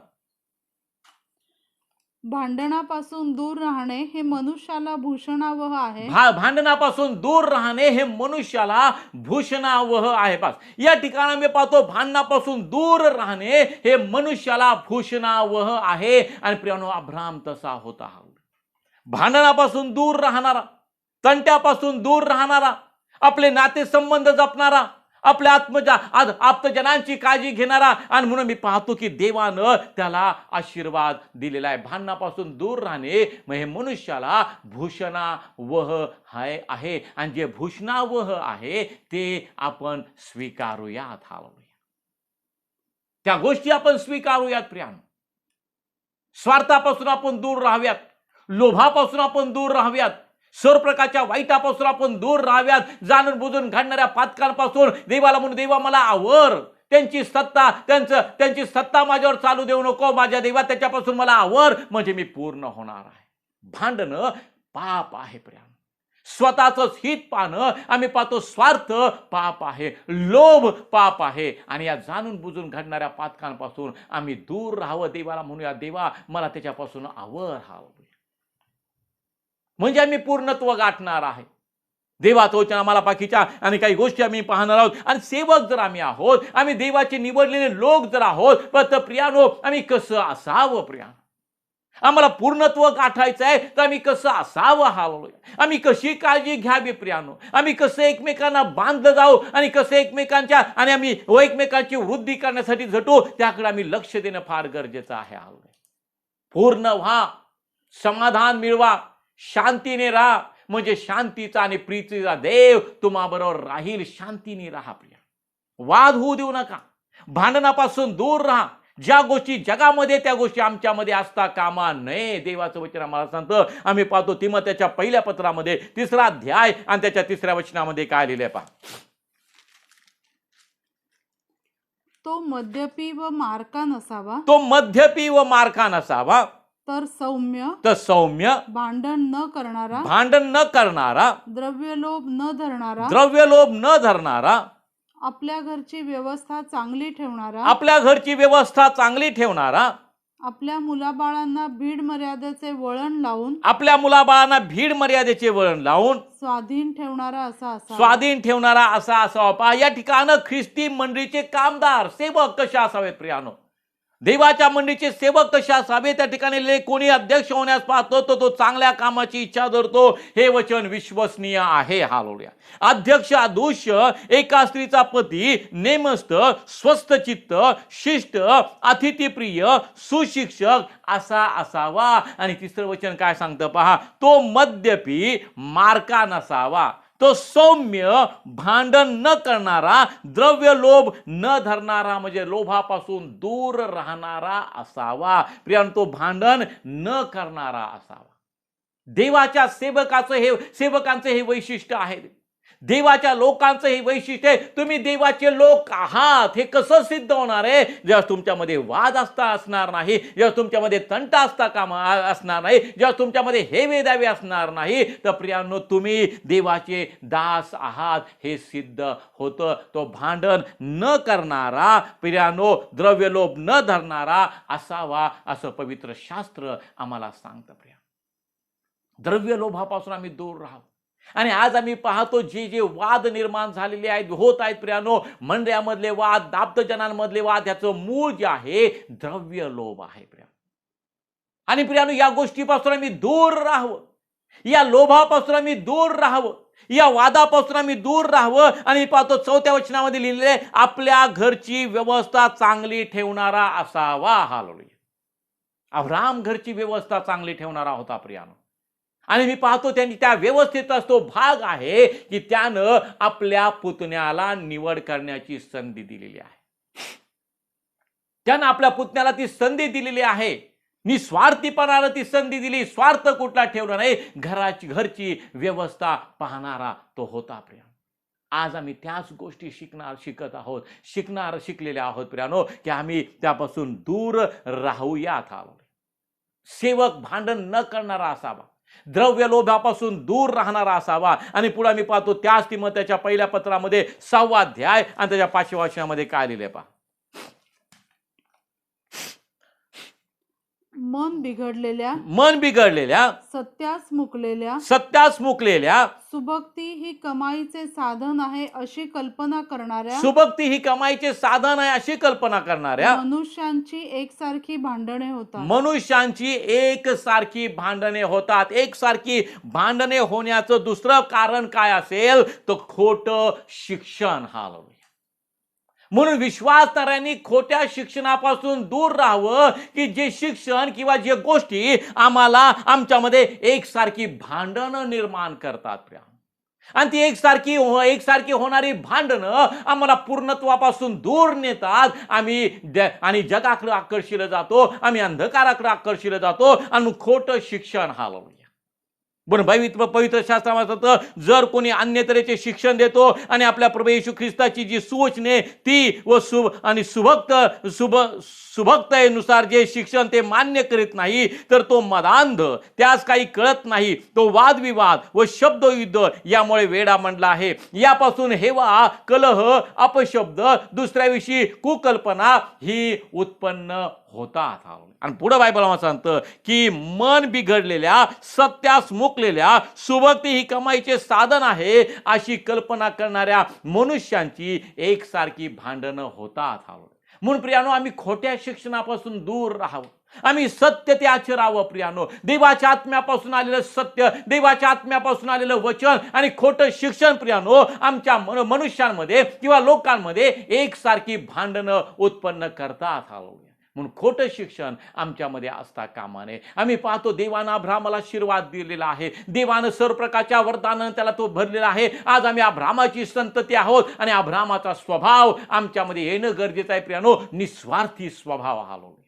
भांडणापासून दूर राहणे हे मनुष्याला भूषणावह आहे. भांडणापासून दूर राहणे हे मनुष्याला भूषणावह आहे. पास या ठिकाणी मी पाहतो भांडणापासून दूर राहणे हे मनुष्याला भूषणावह आहे. आणि प्रियानो, अब्राम तसा होता. भांडणापासून दूर राहणारा, तंट्यापासून दूर राहणारा, आपले नातेसंबंध जपणारा, आपल्या आप्तजनांची काळजी घेणारा. आणि म्हणून मी पाहतो की देवानं त्याला आशीर्वाद दिलेला आहे. भांडणापासून दूर राहणे मग हे मनुष्याला भूषणावह आहे. आणि जे भूषणावह आहे ते आपण स्वीकारूयात. हालेलुया. त्या गोष्टी आपण स्वीकारूयात प्रियानो. स्वार्थापासून आपण दूर राहाव्यात. लोभापासून आपण दूर राहाव्यात. सर्व प्रकारच्या वाईटापासून आपण दूर राहाव्यात. जाणून बुजून घडणाऱ्या पातकांपासून देवाला म्हणून, देवा मला आवर. त्यांची सत्ता माझ्यावर चालू देऊ नको. माझ्या देवा त्याच्यापासून मला आवर, म्हणजे मी पूर्ण होणार आहे. भांडणं पाप आहे प्रियानो. स्वतःच हित पाहणं आम्ही पाहतो स्वार्थ पाप आहे. लोभ पाप आहे. आणि या जाणून बुजून घडणाऱ्या पातकांपासून आम्ही दूर राहावं. देवाला म्हणूया, देवा मला त्याच्यापासून आवर. म्हणजे आम्ही पूर्णत्व गाठणार आहे. देवाचं वचन आम्हाला बाकीच्या आणि काही गोष्टी आम्ही पाहणार आहोत. आणि सेवक जर आम्ही आहोत, आम्ही देवाचे निवडलेले लोक जर आहोत, पण प्रियानो आम्ही कसं असावं प्रियानो? आम्हाला पूर्णत्व गाठायचं आहे तर आम्ही कसं असावं? हालेलुया. आम्ही कशी काळजी घ्यावी प्रियानो? आम्ही कसं एकमेकांना बांधलं जाऊ आणि कसं आम्ही एकमेकांची वृद्धी करण्यासाठी झटू, त्याकडे आम्ही लक्ष देणं फार गरजेचं आहे. हालेलुया. पूर्ण व्हा, समाधान मिळवा, शांतीने राहा, म्हणजे शांतीचा आणि प्रीतीचा देव तुम्हाबरोबर राहील. शांतीने राहा प्रिया. वाद होऊ देऊ नका. भांडणापासून दूर राहा. ज्या गोष्टी जगामध्ये त्या गोष्टी आमच्यामध्ये असता कामा नये. देवाचं वचन आम्हाला सांगतं. आम्ही पाहतो तिमोथेच्या पहिल्या पत्रामध्ये 3रा अध्याय आणि त्याच्या 3ऱ्या वचनामध्ये काय लिहिलंय पहा. तो मद्यपी व मारका नसावा, तो मद्यपी व मारका नसावा, तर सौम्य, भांडण न करणारा, द्रव्यलोभ न धरणारा, आपल्या घरची व्यवस्था चांगली ठेवणारा, आपल्या मुलाबाळांना भीड मर्यादेचे वळण लावून स्वाधीन ठेवणारा असा असावा. पहा, या ठिकाणी ख्रिस्ती मंडळीचे कामदार सेवक कशा असावेत प्रियानो? देवाच्या मंडळीचे सेवक कशा असावे? त्या ठिकाणी कोणी अध्यक्ष होण्यास पाहतो तो चांगल्या कामाची इच्छा धरतो. हे वचन विश्वसनीय आहे. हालेलुया. अध्यक्ष आदुष्य, एका स्त्रीचा पती, नेमस्त, स्वस्थ चित्त, शिष्ट, अतिथीप्रिय, सुशिक्षक असा असावा. आणि 3रं वचन काय सांगतं पहा, तो मद्यपी मारका नसावा, तो सौम्य, भांडण न करणारा, द्रव्य लोभ न धरणारा, म्हणजे लोभापासून दूर राहणारा असावा. प्रियानो, तो भांडण न करणारा असावा. देवाच्या सेवकांचं हे वैशिष्ट्य आहे. देवाच्या लोकांचं हे वैशिष्ट्य आहे. तुम्ही देवाचे लोक आहात हे कसं सिद्ध होणार आहे? जेव्हा तुमच्यामध्ये वाद असणार नाही, जेव्हा तुमच्यामध्ये तंटा असणार नाही, जेव्हा तुमच्यामध्ये हेवे दावे असणार नाही, तर प्रियांनो तुम्ही देवाचे दास आहात हे सिद्ध होतं. तो भांडण न करणारा, प्रियांनो द्रव्यलोभ न धरणारा असावा, असं पवित्र शास्त्र आम्हाला सांगतं. प्रिया, द्रव्यलोभापासून आम्ही दूर राहावं. आणि आज आम्ही पाहतो जे वाद निर्माण झालेले आहेत, होत आहेत प्रियानो, मंडळामधले वाद, दाप्तजनांमधले वाद, याचं मूळ जे आहे द्रव्य लोभ आहे प्रिया. आणि प्रियानो, या गोष्टीपासून आम्ही दूर राहावं, या लोभापासून आम्ही दूर राहावं, या वादापासून आम्ही दूर राहावं. आणि पाहतो 4थ्या वचनामध्ये लिहिलेले, आपल्या घरची व्यवस्था चांगली ठेवणारा असावा. हालेलुया. अब्राहम घरची व्यवस्था चांगली ठेवणारा होता प्रियानो. आणि मी पाहतो त्यांनी त्या व्यवस्थेचा तो भाग आहे की त्यानं आपल्या पुतण्याला निवड करण्याची संधी दिलेली आहे. त्यानं आपल्या पुतण्याला ती संधी दिलेली आहे. निस्वार्थीपणानं ती संधी दिली. स्वार्थ कुठला ठेवला नाही. घरची व्यवस्था पाहणारा तो होता प्रिया. आज आम्ही त्याच गोष्टी शिकलेल्या आहोत प्रियानो, की आम्ही त्यापासून दूर राहूयात. सेवक भांडण न करणारा असावा, द्रव्य लोभापासून दूर राहणारा असावा. आणि पुढे मी पाहतो त्याच तिमोथेच्या पहिल्या पत्रामध्ये 6वा अध्याय आणि त्याच्या 5व्या वचनामध्ये काय लिहिलंय पहा. मन बिघडलेल्या, सत्यास मुकलेल्या, सुभक्ती ही कमाईचे साधन आहे अशी कल्पना करणाऱ्या, मनुष्यांची एकसारखी भांडणे होतात. एकसारखी भांडणे होण्याचं दुसरं कारण काय असेल तर खोटं शिक्षण. हालेलुया. म्हणून विश्वासणाऱ्यांनी खोट्या शिक्षणापासून दूर राहावं, की जे शिक्षण किंवा जे गोष्टी आम्हाला आमच्यामध्ये एकसारखी भांडणं निर्माण करतात प्रिया. आणि ती एकसारखी होणारी भांडणं आम्हाला पूर्णत्वापासून दूर नेतात. आणि जगाकडे आकर्षिले जातो, आम्ही अंधकाराकडे आकर्षिले जातो आणि खोटं शिक्षण हालवूया. पण पवित्र शास्त्रात जर कोणी अन्य तऱ्हेचे शिक्षण देतो आणि आपल्या प्रभू येशू ख्रिस्ताची जी सुवचने ती व सुभक्तेनुसार जे शिक्षण ते मान्य करीत नाही, तर तो मदांध, त्यास काही कळत नाही, तो वादविवाद व शब्दयुद्ध यामुळे वेडा म्हणला आहे. यापासून हेवा, कलह, अपशब्द, दुसऱ्याविषयी कुकल्पना ही उत्पन्न होतात. आणि पुढे बायबल सांगतं की मन बिघडलेल्या, सत्यास मुकलेल्या, सुभक्ती ही कमाईचे साधन आहे अशी कल्पना करणाऱ्या मनुष्यांची एकसारखी भांडणं होतात. म्हणून प्रियानो, आम्ही खोट्या शिक्षणापासून दूर राहावं, आम्ही सत्य ते आचरावं प्रियानो. देवाच्या आत्म्यापासून आलेलं सत्य, देवाच्या आत्म्यापासून आलेलं वचन आणि खोटं शिक्षण प्रियानो आमच्या मनुष्यांमध्ये किंवा लोकांमध्ये एकसारखी भांडणं उत्पन्न करतात. म्हणून खोटं शिक्षण आमच्यामध्ये असता कामा नये. आम्ही पाहतो देवानं अब्राहामाला आशीर्वाद दिलेला आहे, देवानं सर्व प्रकारच्या वरदानानं त्याला तो भरलेला आहे. आज आम्ही अब्राहामाची संतती आहोत आणि अब्राहामाचा स्वभाव आमच्यामध्ये येणं गरजेचं आहे प्रियानो. निस्वार्थी स्वभाव हलवूया,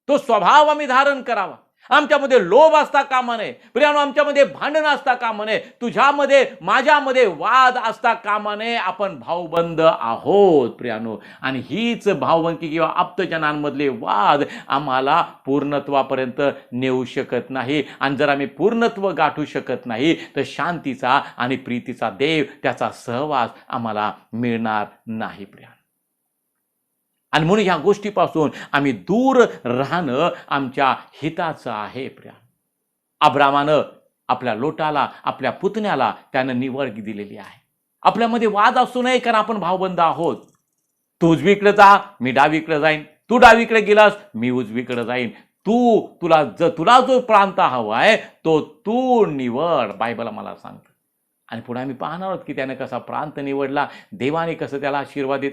तो स्वभाव आम्ही धारण करावा. आमच्यामध्ये लोभ असता कामा नये प्रियानो, आमच्यामध्ये भांडण असता कामा नये, तुझ्यामध्ये माझ्यामध्ये वाद असता कामा नये. आपण भाऊबंद आहोत प्रियानो, आणि हीच भावबंदी किंवा आप्तजनांमधले वाद आम्हाला पूर्णत्वापर्यंत नेऊ शकत नाही. आणि जर आम्ही पूर्णत्व गाठू शकत नाही तर शांतीचा आणि प्रीतीचा देव, त्याचा सहवास आम्हाला मिळणार नाही प्रियानो. आणि म्हणून या गोष्टीपासून आम्ही दूर राहणं आमच्या हिताचं आहे प्रिया. अब्रामानं आपल्या लोटाला, आपल्या पुतण्याला त्यानं निवड दिलेली आहे. आपल्यामध्ये वाद असू नये, कारण आपण भावबंद आहोत. तू उजवीकडे जा, मी डावीकडे जाईन, तू डावीकडे गेलास, मी उजवीकडे जाईन. तुला जो प्रांत हवा आहे तो तू निवड, बायबल मला सांगतं. आणि पुढे आम्ही पाहणार आहोत की त्याने कसा प्रांत निवडला, देवाने कसं त्याला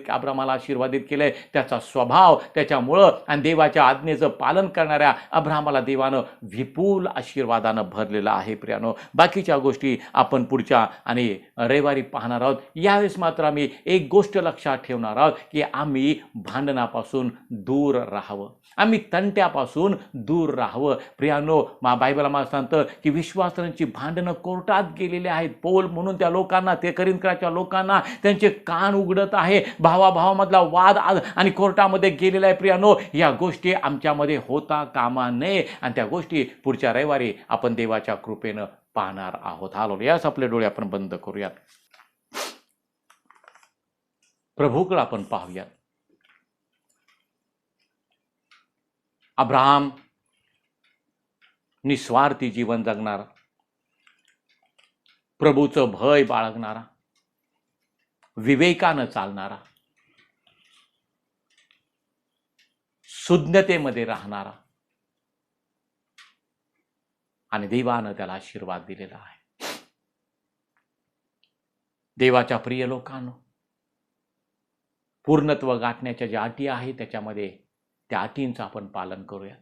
अब्रामाला आशीर्वादित केलंय, त्याचा स्वभाव त्याच्यामुळं, आणि देवाच्या आज्ञेचं पालन करणाऱ्या अब्रामाला देवानं विपुल आशीर्वादानं भरलेलं आहे प्रियानो. बाकीच्या गोष्टी आपण पुढच्या आणि रविवारी पाहणार आहोत. यावेळेस मात्र आम्ही एक गोष्ट लक्षात ठेवणार आहोत की आम्ही भांडणापासून दूर राहावं, आम्ही तंट्यापासून दूर राहावं प्रियानो. बायबल आम्हाला सांगतं की विश्वासांची भांडणं कोर्टात गेलेली आहेत. पौल म्हणून त्या लोकांना, ते करिंथच्या लोकांना त्यांचे कान उघडत आहे. भावाभावामधला वाद आणि कोर्टामध्ये गेलेला आहे प्रियानो. या गोष्टी आमच्यामध्ये होता कामा नये, आणि त्या गोष्टी पुढच्या रविवारी आपण देवाच्या कृपेनं पाहणार आहोत. यास आपले डोळे आपण बंद करूयात, प्रभूकडे आपण पाहूयात. अब्राहम निस्वार्थी जीवन जगणारा, प्रभूचं भय बाळगणारा, विवेकानं चालणारा, सुज्ञतेमध्ये राहणारा, आणि देवानं त्याला आशीर्वाद दिलेला आहे. देवाच्या प्रिय लोकांनो, पूर्णत्व गाठण्याच्या ज्या अटी आहेत त्याच्यामध्ये त्या अटींचं आपण पालन करूया,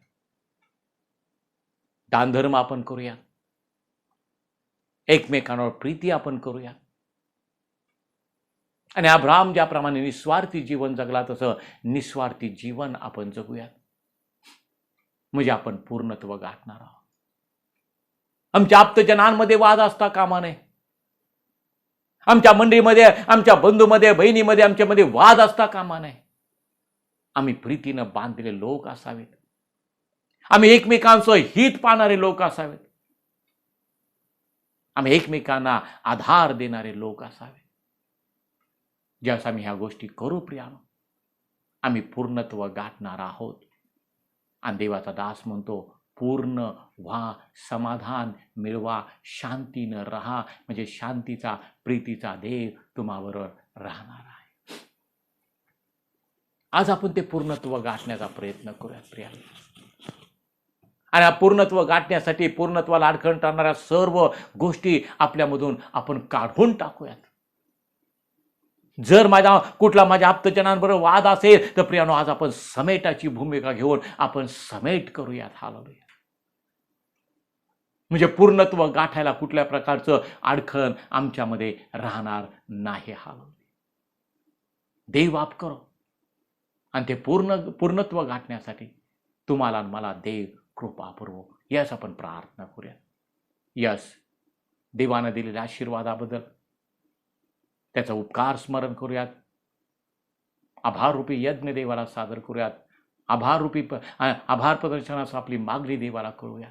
दानधर्म आपण करूया, एकमेकांवर प्रीती आपण करूया. आणि अब्राहम ज्याप्रमाणे निस्वार्थी जीवन जगला तसं निस्वार्थी जीवन आपण जगूयात, म्हणजे आपण पूर्णत्व गाठणार आहोत. आमच्या आप्तजनांमध्ये वाद असता कामा नये, आमच्या मंडळीमध्ये, आमच्या बंधूमध्ये, बहिणीमध्ये आमच्यामध्ये वाद असता कामा नये. आम्ही प्रीतीनं बांधलेले लोक असावेत, आम्ही एकमेकांचं हित पाहणारे लोक असावेत, आम्ही एकमेकांना आधार देणारे लोक असावे. ज्यावेळेस आम्ही ह्या गोष्टी करू प्रियानो, आम्ही पूर्णत्व गाठणार आहोत. आणि देवाचा दास म्हणतो, पूर्ण व्हा, समाधान मिळवा, शांतीनं राहा, म्हणजे शांतीचा प्रीतीचा देव तुम्हाबरोबर राहणार आहे. आज आपण ते पूर्णत्व गाठण्याचा प्रयत्न करूया प्रियानो. आणि पूर्णत्व गाठण्यासाठी, पूर्णत्वाला अडखण टाळणाऱ्या सर्व गोष्टी आपल्यामधून आपण काढून टाकूयात. जर माझ्या आप्तजनांबरोबर वाद असेल तर प्रियानो, आज आपण समेटाची भूमिका घेऊन आपण समेट करूयात. हालेलुया. म्हणजे पूर्णत्व गाठायला कुठल्या प्रकारचं अडखण आमच्यामध्ये राहणार नाही. हालेलुया. देव माफ करो, आणि ते पूर्णत्व गाठण्यासाठी तुम्हाला आणि मला देव कृपा पुरवो. यस, आपण प्रार्थना करूया. यस, देवानं दिलेल्या आशीर्वादाबद्दल त्याचा उपकार स्मरण करूयात. आभाररूपी यज्ञ देवाला सादर करूयात. आभार प्रदर्शनास आपली मागणी देवाला करूया.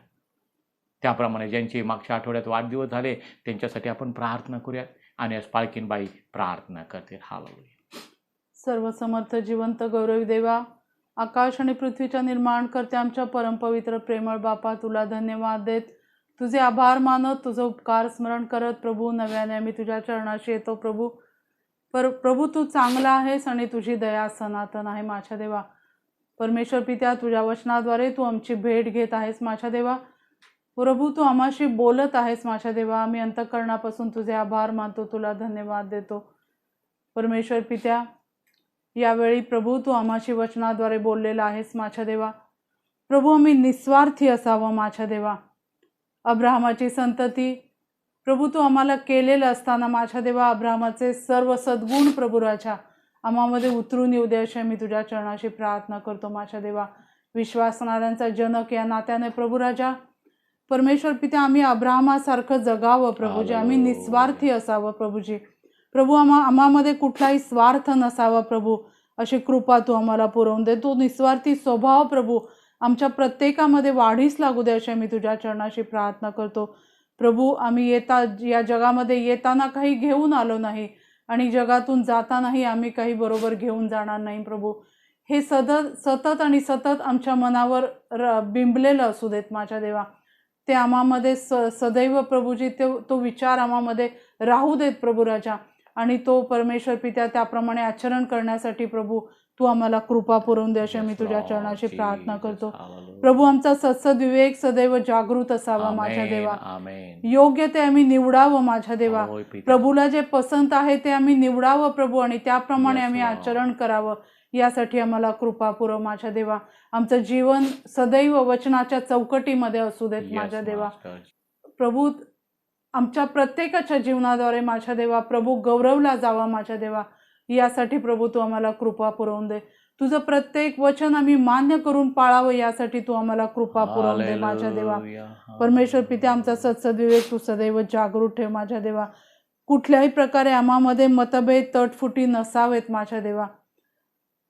त्याप्रमाणे ज्यांचे मागच्या आठवड्यात वाढदिवस झाले त्यांच्यासाठी आपण प्रार्थना करूयात. आणि आज पालकीनबाई प्रार्थना करते. हालेलुया. सर्वसमर्थ जिवंत गौरवी देवा, आकाश आणि पृथ्वीच्या निर्माण करते आमच्या परमपवित्र प्रेमळ बापा, तुला धन्यवाद देत, तुझे आभार मानत, तुझं उपकार स्मरण करत प्रभू नव्याने आम्ही तुझ्या चरणाशी येतो. प्रभू तू चांगला आहेस आणि तुझी दया सनातन आहे. माझ्या देवा परमेश्वर पित्या, तुझ्या वचनाद्वारे तू आमची भेट घेत आहेस. माझ्या देवा प्रभू तू आम्हाशी बोलत आहेस. माझ्या देवा आम्ही अंतःकरणापासून तुझे आभार मानतो, तुला धन्यवाद देतो. परमेश्वर पित्या, यावेळी प्रभू तू आम्हाशी वचनाद्वारे बोललेला आहेस. माझ्या देवा प्रभू आम्ही निस्वार्थी असावं. माझ्या देवा अब्राहमाची संतती प्रभू तू आम्हाला केलेलं असताना माझ्या देवा अब्राहमाचे सर्व सद्गुण प्रभू राजा आम्हामध्ये उतरून येऊ दे अशी मी तुझ्या चरणाशी प्रार्थना करतो. माझ्या देवा विश्वासणाऱ्यांचा जनक या नात्याने प्रभू राजा परमेश्वर पित्या, आम्ही अब्राहमासारखं जगावं प्रभूजी. आम्ही निस्वार्थी असावं प्रभूजी. प्रभू आम्हामध्ये कुठलाही स्वार्थ नसावा प्रभू, अशी कृपा तू आम्हाला पुरवून दे. तो निस्वार्थी स्वभाव प्रभू आमच्या प्रत्येकामध्ये वाढीस लागू दे अशी मी तुझ्या चरणाशी प्रार्थना करतो. प्रभू आम्ही या जगामध्ये येताना काही घेऊन आलो नाही आणि जगातून जातानाही आम्ही काही बरोबर घेऊन जाणार नाही प्रभू. हे सतत आणि सतत आमच्या मनावर बिंबलेलं असू देत माझ्या देवा. ते आम्हामध्ये सदैव प्रभूजी तो विचार आम्हामध्ये राहू देत प्रभू राजा. आणि तो परमेश्वर पित्या त्याप्रमाणे आचरण करण्यासाठी प्रभू तू आम्हाला कृपा पुरवून दे अशी मी तुझ्या चरणाशी प्रार्थना करतो. प्रभू आमचा सद्विवेक सदैव जागृत असावा माझ्या देवा. योग्य ते आम्ही निवडावं माझ्या देवा. प्रभूला जे पसंत आहे ते आम्ही निवडावं प्रभू, आणि त्याप्रमाणे आम्ही आचरण करावं यासाठी आम्हाला कृपा पुरव माझ्या देवा. आमचं जीवन सदैव वचनाच्या चौकटीमध्ये असू देत माझ्या देवा. प्रभू आमच्या प्रत्येकाच्या जीवनाद्वारे माझ्या देवा प्रभू गौरवला जावा माझ्या देवा, यासाठी प्रभू तू आम्हाला कृपा पुरवून दे. तुझं प्रत्येक वचन आम्ही मान्य करून पाळावं यासाठी तू आम्हाला कृपा पुरवून दे माझ्या देवा. परमेश्वर पित्या आमचा सद्विवेक तू सदैव जागृत ठेव माझ्या देवा. कुठल्याही प्रकारे आम्हामध्ये मतभेद तटफुटी नसावेत माझ्या देवा.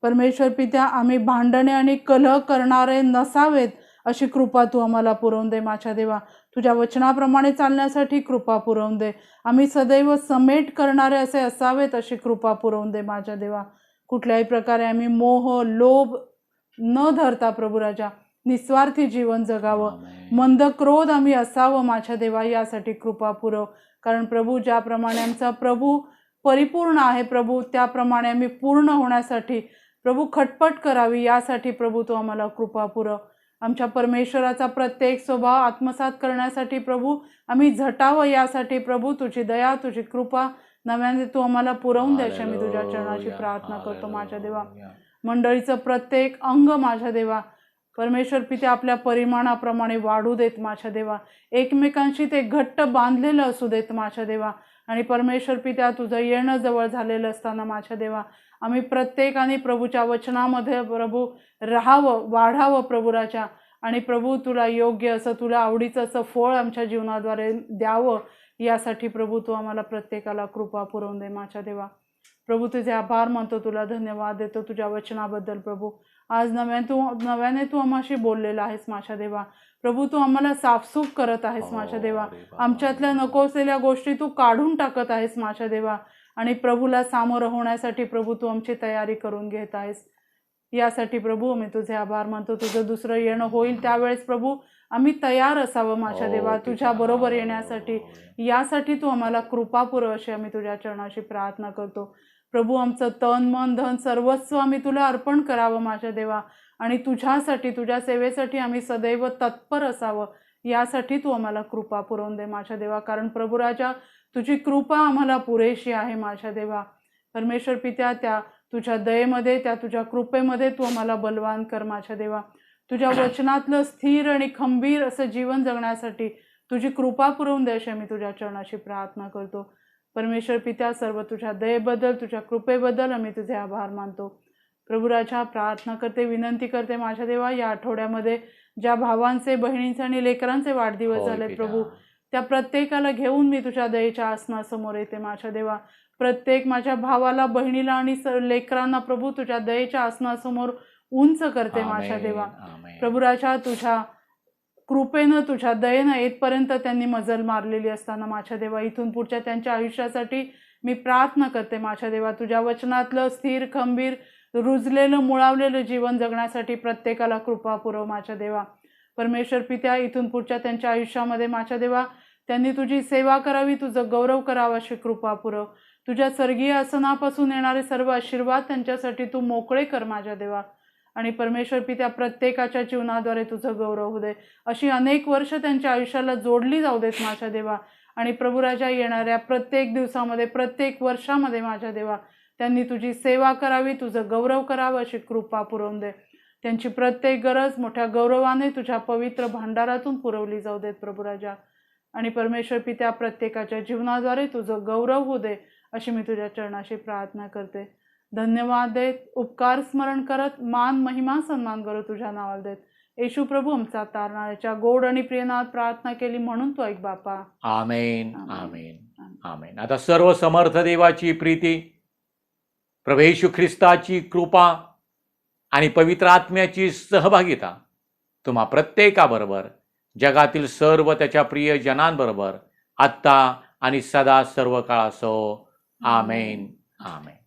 परमेश्वर पित्या आम्ही भांडणे आणि कलह करणारे नसावेत अशी कृपा तू आम्हाला पुरवून दे माझ्या देवा. तुझ्या वचनाप्रमाणे चालण्यासाठी कृपा पुरवून दे. आम्ही सदैव समेट करणारे असे असावेत अशी कृपा पुरवून दे माझ्या देवा. कुठल्याही प्रकारे आम्ही मोह लोभ न धरता प्रभू राजा निस्वार्थी जीवन जगावं, मंद क्रोध आम्ही असावं माझ्या देवा, यासाठी कृपा पुरव. कारण प्रभू ज्याप्रमाणे आमचा प्रभू परिपूर्ण आहे प्रभू, त्याप्रमाणे आम्ही पूर्ण होण्यासाठी प्रभू खटपट करावी यासाठी प्रभू तो आम्हाला कृपा पुरव. आमच्या परमेश्वराचा प्रत्येक स्वभाव आत्मसात करण्यासाठी प्रभू आम्ही झटावं यासाठी प्रभू तुझी दया तुझी कृपा नव्याने तू आम्हाला पुरवून द्यायची मी तुझ्या चरणाची प्रार्थना करतो माझ्या देवा. मंडळीचं प्रत्येक अंग माझ्या देवा परमेश्वर पित्या आपल्या परिमाणाप्रमाणे वाढू देत माझ्या देवा. एकमेकांशी ते घट्ट बांधलेलं असू देत माझ्या देवा. आणि परमेश्वर पित्या तुझं येणं जवळ झालेलं असताना माझ्या देवा आम्ही प्रत्येकाने प्रभूच्या वचनामध्ये प्रभू राहावं वाढावं प्रभू राजा. आणि प्रभू तुला योग्य असं तुला आवडीचं असं फळ आमच्या जीवनाद्वारे द्यावं यासाठी प्रभू तू आम्हाला प्रत्येकाला कृपा पुरवून दे माझ्या देवा. प्रभू तुझे आभार मानतो, तुला धन्यवाद देतो तुझ्या वचनाबद्दल. प्रभू आज नव्याने तू आम्हाशी बोललेला आहेस माझ्या देवा. प्रभू तू आम्हाला साफसूफ करत आहेस माझ्या देवा. आमच्यातल्या नको असलेल्या गोष्टी तू काढून टाकत आहेस माझ्या देवा. आणि प्रभूला सामोरं होण्यासाठी प्रभू तू आमची तयारी करून घेत आहेस यासाठी प्रभू मी तुझे आभार मानतो. तुझं दुसरं येणं होईल त्यावेळेस प्रभू आम्ही तयार असावं माझ्या देवा तुझ्या बरोबर येण्यासाठी. यासाठी तू आम्हाला कृपा पुरव अशी आम्ही तुझ्या चरणाशी प्रार्थना करतो. प्रभू आमचं तन मन धन सर्वस्व आम्ही तुला अर्पण करावं माझ्या देवा. आणि तुझ्यासाठी तुझ्या सेवेसाठी आम्ही सदैव तत्पर असावं यासाठी तू आम्हाला कृपा पुरवून दे माझ्या देवा. कारण प्रभू राजा तुझी कृपा आम्हाला पुरेशी आहे माझ्या देवा. परमेश्वर पित्या, त्या तुझ्या दयेमध्ये, त्या तुझ्या कृपेमध्ये तू आम्हाला बलवान कर माझ्या देवा. तुझ्या वचनातलं स्थिर आणि खंबीर असं जीवन जगण्यासाठी तुझी कृपा पुरवून दे अशी मी तुझ्या चरणाशी प्रार्थना करतो. परमेश्वर पित्या, सर्व तुझ्या दयेबद्दल, तुझ्या कृपेबद्दल आम्ही तुझे आभार मानतो. प्रभू राजा, प्रार्थना करते, विनंती करते माझ्या देवा, या आठवड्यामध्ये ज्या भावांचे, बहिणींचे आणि लेकरांचे वाढदिवस होय झाले पिता. प्रभू, त्या प्रत्येकाला घेऊन मी तुझ्या दयेच्या आसनासमोर येते माझ्या देवा. प्रत्येक माझ्या भावाला, बहिणीला आणि लेकरांना प्रभू तुझ्या दयेच्या आसनासमोर उंच करते माझ्या देवा. आमेन. प्रभू राजा, तुझ्या कृपेनं, तुझ्या दयेनं येतपर्यंत त्यांनी मजल मारलेली असताना माझ्या देवा, इथून पुढच्या त्यांच्या आयुष्यासाठी मी प्रार्थना करते माझ्या देवा. तुझ्या वचनातलं स्थिर, खंबीर, रुजलेलं, मुळावलेलं जीवन जगण्यासाठी प्रत्येकाला कृपा पुरव माझ्या देवा. परमेश्वर पित्या, इथून पुढच्या त्यांच्या आयुष्यामध्ये माझ्या देवा त्यांनी तुझी सेवा करावी, तुझं गौरव करावं अशी कृपा पुरव. तुझ्या स्वर्गीय आसनापासून येणारे सर्व आशीर्वाद त्यांच्यासाठी तू मोकळे कर माझ्या देवा. आणि परमेश्वर पित्या, प्रत्येकाच्या जीवनाद्वारे तुझं गौरव होऊ दे. अशी अनेक वर्ष त्यांच्या आयुष्याला जोडली जाऊ देत माझ्या देवा. आणि प्रभू राजा, येणाऱ्या प्रत्येक दिवसामध्ये, प्रत्येक वर्षामध्ये माझ्या देवा त्यांनी तुझी सेवा करावी, तुझं गौरव करावं अशी कृपा पुरवून दे. त्यांची प्रत्येक गरज मोठ्या गौरवाने तुझ्या पवित्र भांडारातून पुरवली जाऊ देत प्रभू राजा. आणि परमेश्वर पित्या, प्रत्येकाच्या जीवनाद्वारे तुझं गौरव होऊ दे अशी मी तुझ्या चरणाशी प्रार्थना करते. धन्यवाद देत, उपकार स्मरण करत, मान, महिमा, सन्मान करत तुझ्या नावाला देत. येशू प्रभू आमचा तारणाऱ्याच्या गोड आणि प्रिय नावात प्रार्थना केली म्हणून तो ऐक बापा. आमेन. आमेन. आमेन. आमेन. आता सर्व समर्थ देवाची प्रीती, प्रभू येशू ख्रिस्ताची कृपा आणि पवित्र आत्म्याची सहभागिता तुम्हा प्रत्येकाबरोबर, जगातील सर्व त्याच्या प्रिय जनांबरोबर आत्ता आणि सदा सर्व काळ असो. आमेन. आमेन.